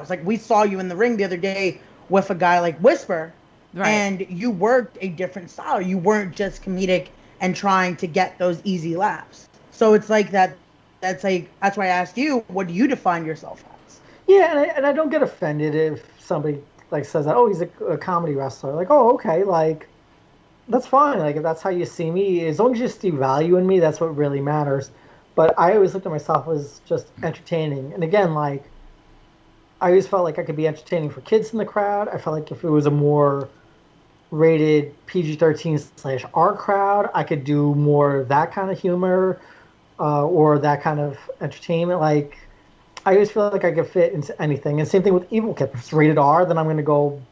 Speaker 5: Like, we saw you in the ring the other day with a guy like Whisper,
Speaker 3: Right.
Speaker 5: and you worked a different style. You weren't just comedic and trying to get those easy laughs. So it's like that. That's why I asked you, what do you define yourself as?
Speaker 4: Yeah, and I don't get offended if somebody like says that, oh, he's a comedy wrestler. Like, oh, okay, like, that's fine. Like, if that's how you see me, as long as you see value in me, that's what really matters. But I always looked at myself as just entertaining. And again, like, I always felt like I could be entertaining for kids in the crowd. I felt like if it was a more rated PG-13/R crowd, I could do more of that kind of humor or that kind of entertainment. Like, I always feel like I could fit into anything. And same thing with Evil Kip. If it's rated R, then I'm going to go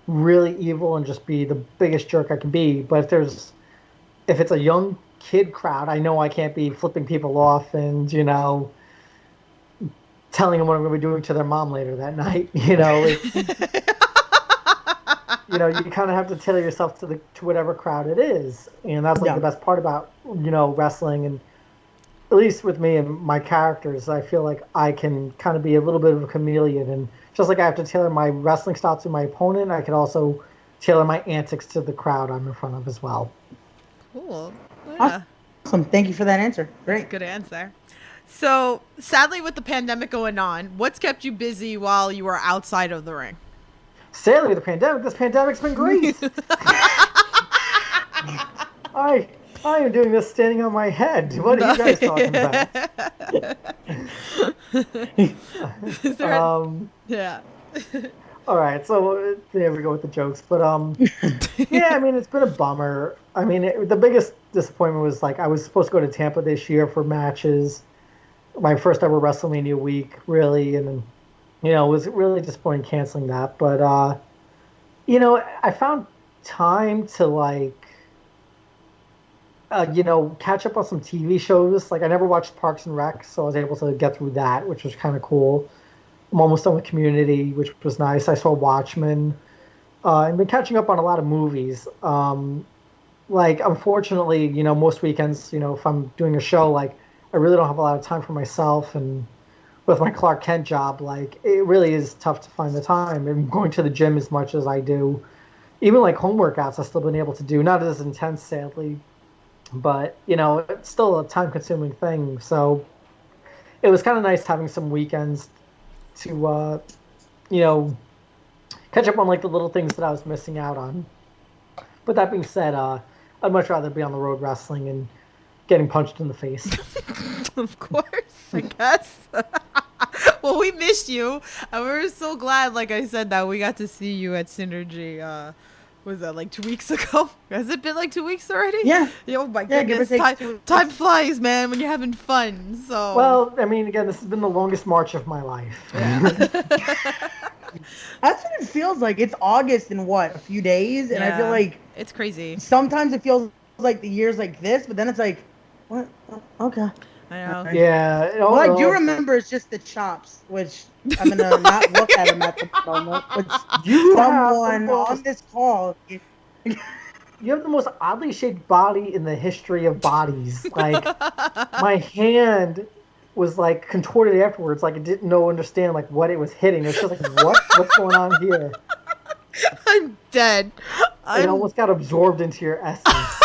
Speaker 4: really evil and just be the biggest jerk I can be. But if it's a young kid crowd, I know I can't be flipping people off and, telling them what I'm going to be doing to their mom later that night. You kind of have to tailor yourself to whatever crowd it is. And that's like the best part about, wrestling. And at least with me and my characters, I feel like I can kind of be a little bit of a chameleon. And just like I have to tailor my wrestling style to my opponent, I can also tailor my antics to the crowd I'm in front of as well.
Speaker 3: Cool. Yeah.
Speaker 5: Awesome. Thank you for that answer. Great.
Speaker 3: Good answer. So, sadly, with the pandemic going on, what's kept you busy while you were outside of the ring?
Speaker 4: Sadly, with the pandemic, this pandemic's been great. I am doing this standing on my head. What are you guys talking about?
Speaker 3: Yeah.
Speaker 4: All right, so there we go with the jokes. But yeah, I mean, it's been a bummer. I mean, the biggest disappointment was like I was supposed to go to Tampa this year for matches, my first ever WrestleMania week, really, and then it was really disappointing canceling that. But I found time to catch up on some TV shows. Like I never watched Parks and Rec, so I was able to get through that, which was kind of cool. I'm almost done with Community, which was nice. I saw Watchmen. I've been catching up on a lot of movies. Unfortunately, most weekends, if I'm doing a show, I really don't have a lot of time for myself. And with my Clark Kent job, it really is tough to find the time. And going to the gym as much as I do, even home workouts, I've still been able to do, not as intense, sadly, but, it's still a time consuming thing. So it was kind of nice having some weekends to, catch up on the little things that I was missing out on. But that being said, I'd much rather be on the road wrestling and getting punched in the face.
Speaker 3: Of course, I guess. Well, we missed you, and we're so glad, like I said, that we got to see you at Synergy. Was that 2 weeks ago? Has it been 2 weeks already?
Speaker 5: Yeah.
Speaker 3: Oh my
Speaker 5: Yeah, give or
Speaker 3: goodness,
Speaker 5: take
Speaker 3: time flies, man, when you're having fun. So.
Speaker 4: Well, I mean, again, this has been the longest march of my life.
Speaker 3: Yeah.
Speaker 5: That's what it feels like. It's August in what, a few days? And I feel like
Speaker 3: it's crazy.
Speaker 5: sometimes it feels like the year's like this, but then it's like, what? Okay.
Speaker 3: I know.
Speaker 4: Yeah.
Speaker 5: All I do remember is just the chops, which I'm gonna not look at them at the moment. Which someone on this call.
Speaker 4: You have the most oddly shaped body in the history of bodies. My hand was contorted afterwards, it didn't understand what it was hitting. It's just what's going on here?
Speaker 3: I'm dead.
Speaker 4: It almost got absorbed into your essence.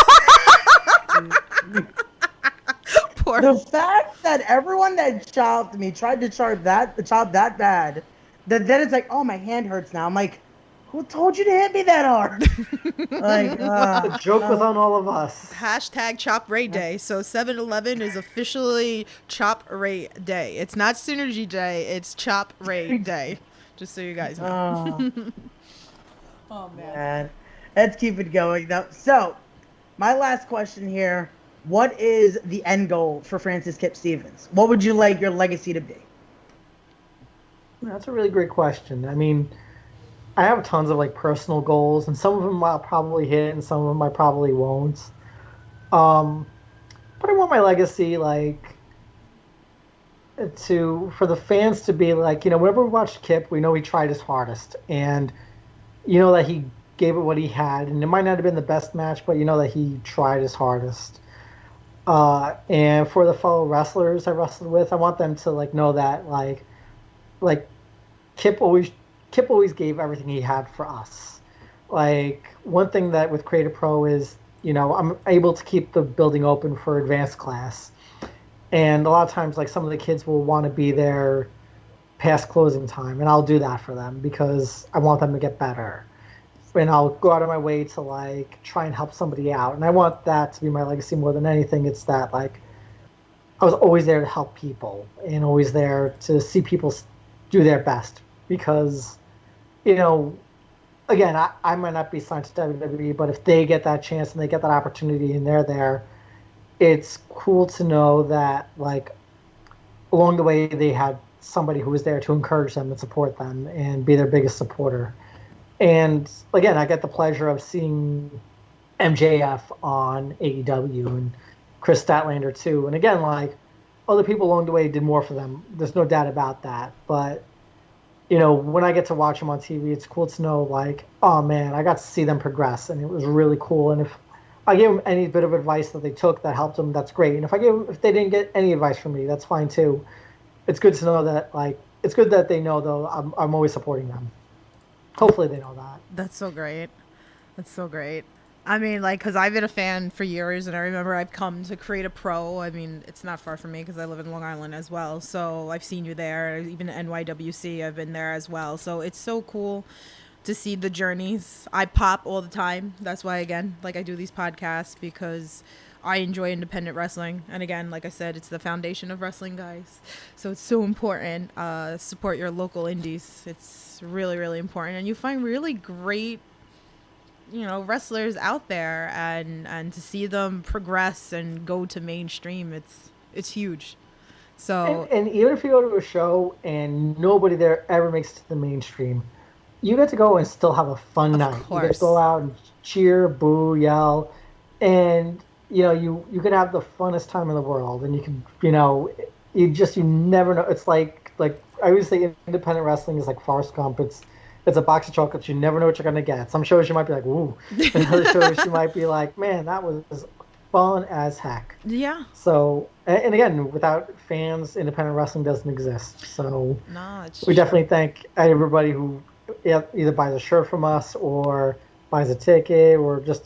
Speaker 3: Poor.
Speaker 5: The fact that everyone that chopped me tried to chop that bad, that then it's like, oh, my hand hurts now. I'm like, who told you to hit me that hard?
Speaker 4: The joke was on all of us.
Speaker 3: Hashtag Chop Ray Day. So 7-Eleven is officially Chop Ray Day. It's not Synergy Day. It's Chop Ray Day. Just so you guys know. Oh man.
Speaker 5: Let's keep it going though. So, my last question here: what is the end goal for Francis Kip Stevens? What would you like your legacy to be?
Speaker 4: That's a really great question. I mean, I have tons of personal goals, and some of them I'll probably hit, and some of them I probably won't. But I want my legacy for the fans to be whenever we watch Kip, we know he tried his hardest, and that he gave it what he had, and it might not have been the best match, but that he tried his hardest. And for the fellow wrestlers I wrestled with, I want them to know that Kip always gave everything he had for us. One thing that with Creative Pro is, I'm able to keep the building open for advanced class. And a lot of times, some of the kids will want to be there past closing time, and I'll do that for them because I want them to get better. And I'll go out of my way to try and help somebody out. And I want that to be my legacy more than anything. It's that I was always there to help people and always there to see people do their best because, again, I might not be signed to WWE, but if they get that chance and they get that opportunity and they're there, it's cool to know that along the way they had somebody who was there to encourage them and support them and be their biggest supporter. And again, I get the pleasure of seeing MJF on AEW and Chris Statlander too. And again, other people along the way did more for them. There's no doubt about that. But when I get to watch them on TV, it's cool to know oh man, I got to see them progress, and it was really cool. And if I gave them any bit of advice that they took that helped them, that's great. And if they didn't get any advice from me, that's fine too. It's good to know that it's good that they know though I'm always supporting them. Hopefully they know that.
Speaker 3: That's so great. That's so great. I mean, because I've been a fan for years, and I remember I've come to Create a Pro. I mean, it's not far from me because I live in Long Island as well. So I've seen you there. Even NYWC, I've been there as well. So it's so cool to see the journeys. I pop all the time. That's why, again, I do these podcasts because I enjoy independent wrestling. And again, like I said, it's the foundation of wrestling, guys. So it's so important. Support your local indies. It's really, really important. And you find really great, wrestlers out there, and to see them progress and go to mainstream, it's huge. So
Speaker 4: And even if you go to a show and nobody there ever makes it to the mainstream, you get to go and still have a fun night. You get to
Speaker 3: course.
Speaker 4: go out and cheer, boo, yell, and you can have the funnest time in the world. And you can you never know. It's like I always say, independent wrestling is like Forrest Gump. It's a box of chocolates. You never know what you're gonna get. Some shows you might be like, "Ooh," and other shows you might be like, "Man, that was fun as heck."
Speaker 3: yeah.
Speaker 4: So, and again, without fans, independent wrestling doesn't exist. So,
Speaker 3: No, it's
Speaker 4: we
Speaker 3: true.
Speaker 4: definitely thank everybody who either buys a shirt from us or buys a ticket or just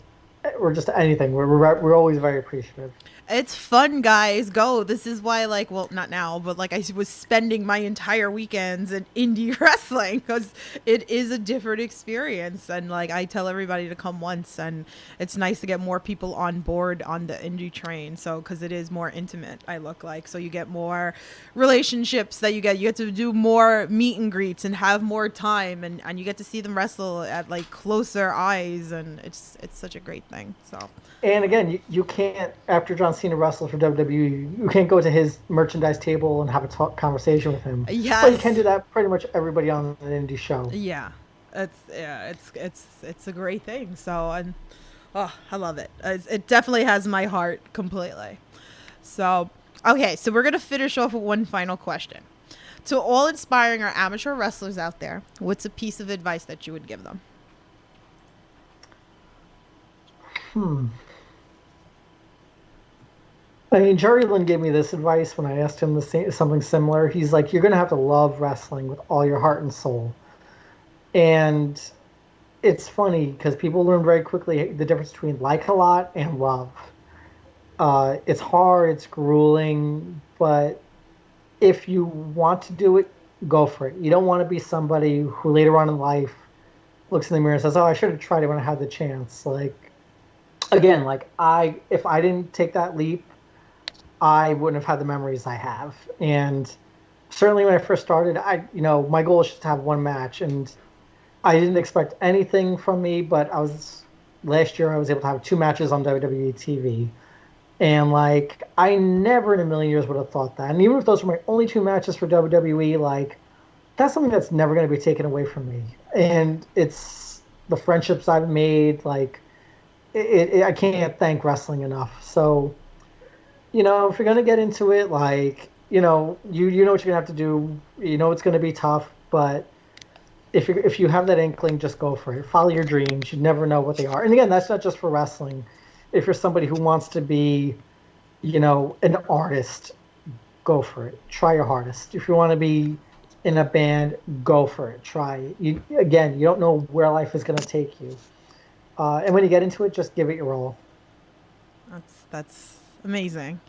Speaker 4: anything. We're always very appreciative.
Speaker 3: It's fun, guys. Go. This is why, like, well, not now, but like I was spending my entire weekends in indie wrestling because it is a different experience. And like I tell everybody to come once, and it's nice to get more people on board on the indie train. So because it is more intimate, I look like, so you get more relationships that you get to do more meet and greets and have more time, and you get to see them wrestle at like closer eyes, and it's such a great thing. So.
Speaker 4: And again, you can't, after John Cena wrestles for WWE, you can't go to his merchandise table and have a conversation with him.
Speaker 3: Yes.
Speaker 4: But you can do that pretty much everybody on an indie show.
Speaker 3: Yeah, it's a great thing. So, and oh, I love it. It definitely has my heart completely. So, okay, so we're gonna finish off with one final question. To all inspiring our amateur wrestlers out there, what's a piece of advice that you would give them?
Speaker 4: I mean, Jerry Lynn gave me this advice when I asked him something similar. He's like, you're going to have to love wrestling with all your heart and soul. And it's funny because people learn very quickly the difference between like a lot and love. It's hard, it's grueling, but if you want to do it, go for it. You don't want to be somebody who later on in life looks in the mirror and says, oh, I should have tried it when I had the chance. Like, again, if I didn't take that leap, I wouldn't have had the memories I have. And certainly when I first started, my goal was just to have one match, and I didn't expect anything from me, but last year I was able to have 2 matches on WWE TV. And I never in a million years would have thought that. And even if those were my only 2 matches for WWE, that's something that's never going to be taken away from me. And it's the friendships I've made, I can't thank wrestling enough. So, if you're going to get into it, you know what you're going to have to do. You know it's going to be tough, but if you have that inkling, just go for it. Follow your dreams. You never know what they are. And again, that's not just for wrestling. If you're somebody who wants to be, an artist, go for it. Try your hardest. If you want to be in a band, go for it. Try it. You don't know where life is going to take you. And when you get into it, just give it your all.
Speaker 3: That's amazing.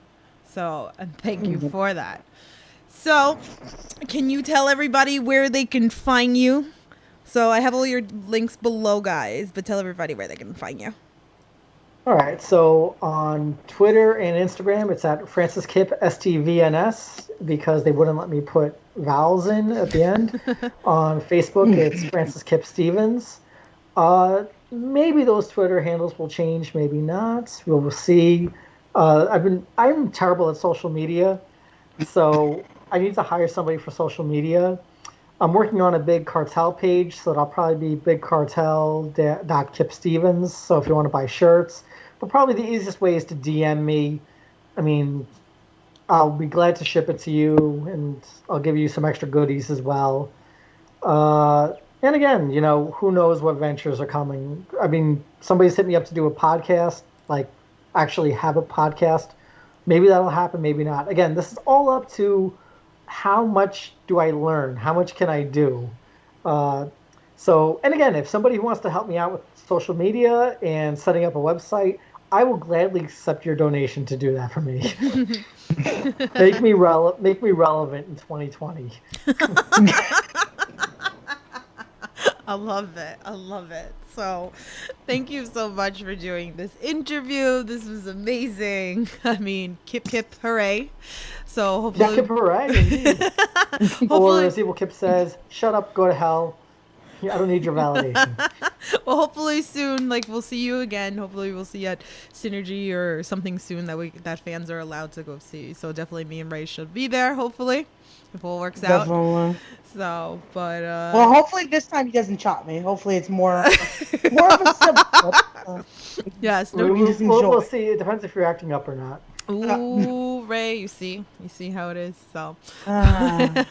Speaker 3: So, and thank you for that. So, can you tell everybody where they can find you? So, I have all your links below, guys, but tell everybody where they can find you.
Speaker 4: All right. So, on Twitter and Instagram, it's at Francis Kip STVNS because they wouldn't let me put vowels in at the end. On Facebook, it's Francis Kip Stevens. Maybe those Twitter handles will change, maybe not. We'll see. I'm terrible at social media, so I need to hire somebody for social media. I'm working on a Big Cartel page, so that'll probably be bigcartel.kipstevens. So if you want to buy shirts, but probably the easiest way is to DM me. I mean, I'll be glad to ship it to you, and I'll give you some extra goodies as well. And again, who knows what ventures are coming. I mean, somebody's hit me up to do a podcast, actually have a podcast. Maybe that'll happen, maybe not. Again, this is all up to how much do I learn? How much can I do? And again, if somebody who wants to help me out with social media and setting up a website, I will gladly accept your donation to do that for me. Make me relevant in 2020.
Speaker 3: I love it. So, thank you so much for doing this interview. This was amazing. I mean, Kip, hooray. So, hopefully...
Speaker 4: Yeah, Kip, hooray, indeed. Or as Evil Kip says, shut up, go to hell. I don't need your validation.
Speaker 3: Well, hopefully soon, like we'll see you again. Hopefully we'll see you at Synergy or something soon that fans are allowed to go see. So definitely me and Ray should be there, hopefully, if all works out.
Speaker 5: Definitely.
Speaker 3: So, but
Speaker 5: Well, hopefully this time he doesn't chop me. Hopefully it's more of a simple.
Speaker 3: yes,
Speaker 5: We
Speaker 3: no.
Speaker 5: just enjoy.
Speaker 4: We'll see. It depends if you're acting up or not.
Speaker 3: Ooh, Ray, you see how it is. So,
Speaker 5: Ah.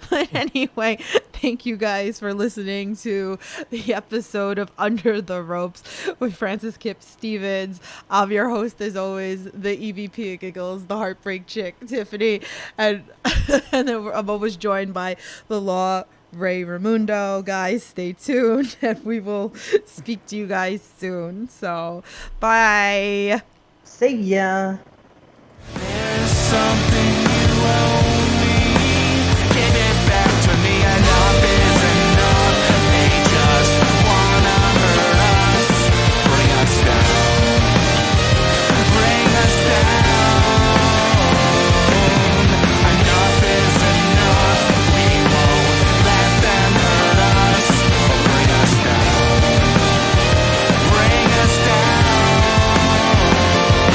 Speaker 3: but anyway, thank you guys for listening to the episode of Under the Ropes with Francis Kip Stevens. I'm your host, as always, the EVP of Giggles, the Heartbreak Chick, Tiffany, and and then I'm always joined by the Law, Ray Ramundo. Guys, stay tuned, and we will speak to you guys soon. So, bye.
Speaker 5: See ya.
Speaker 2: There's something you owe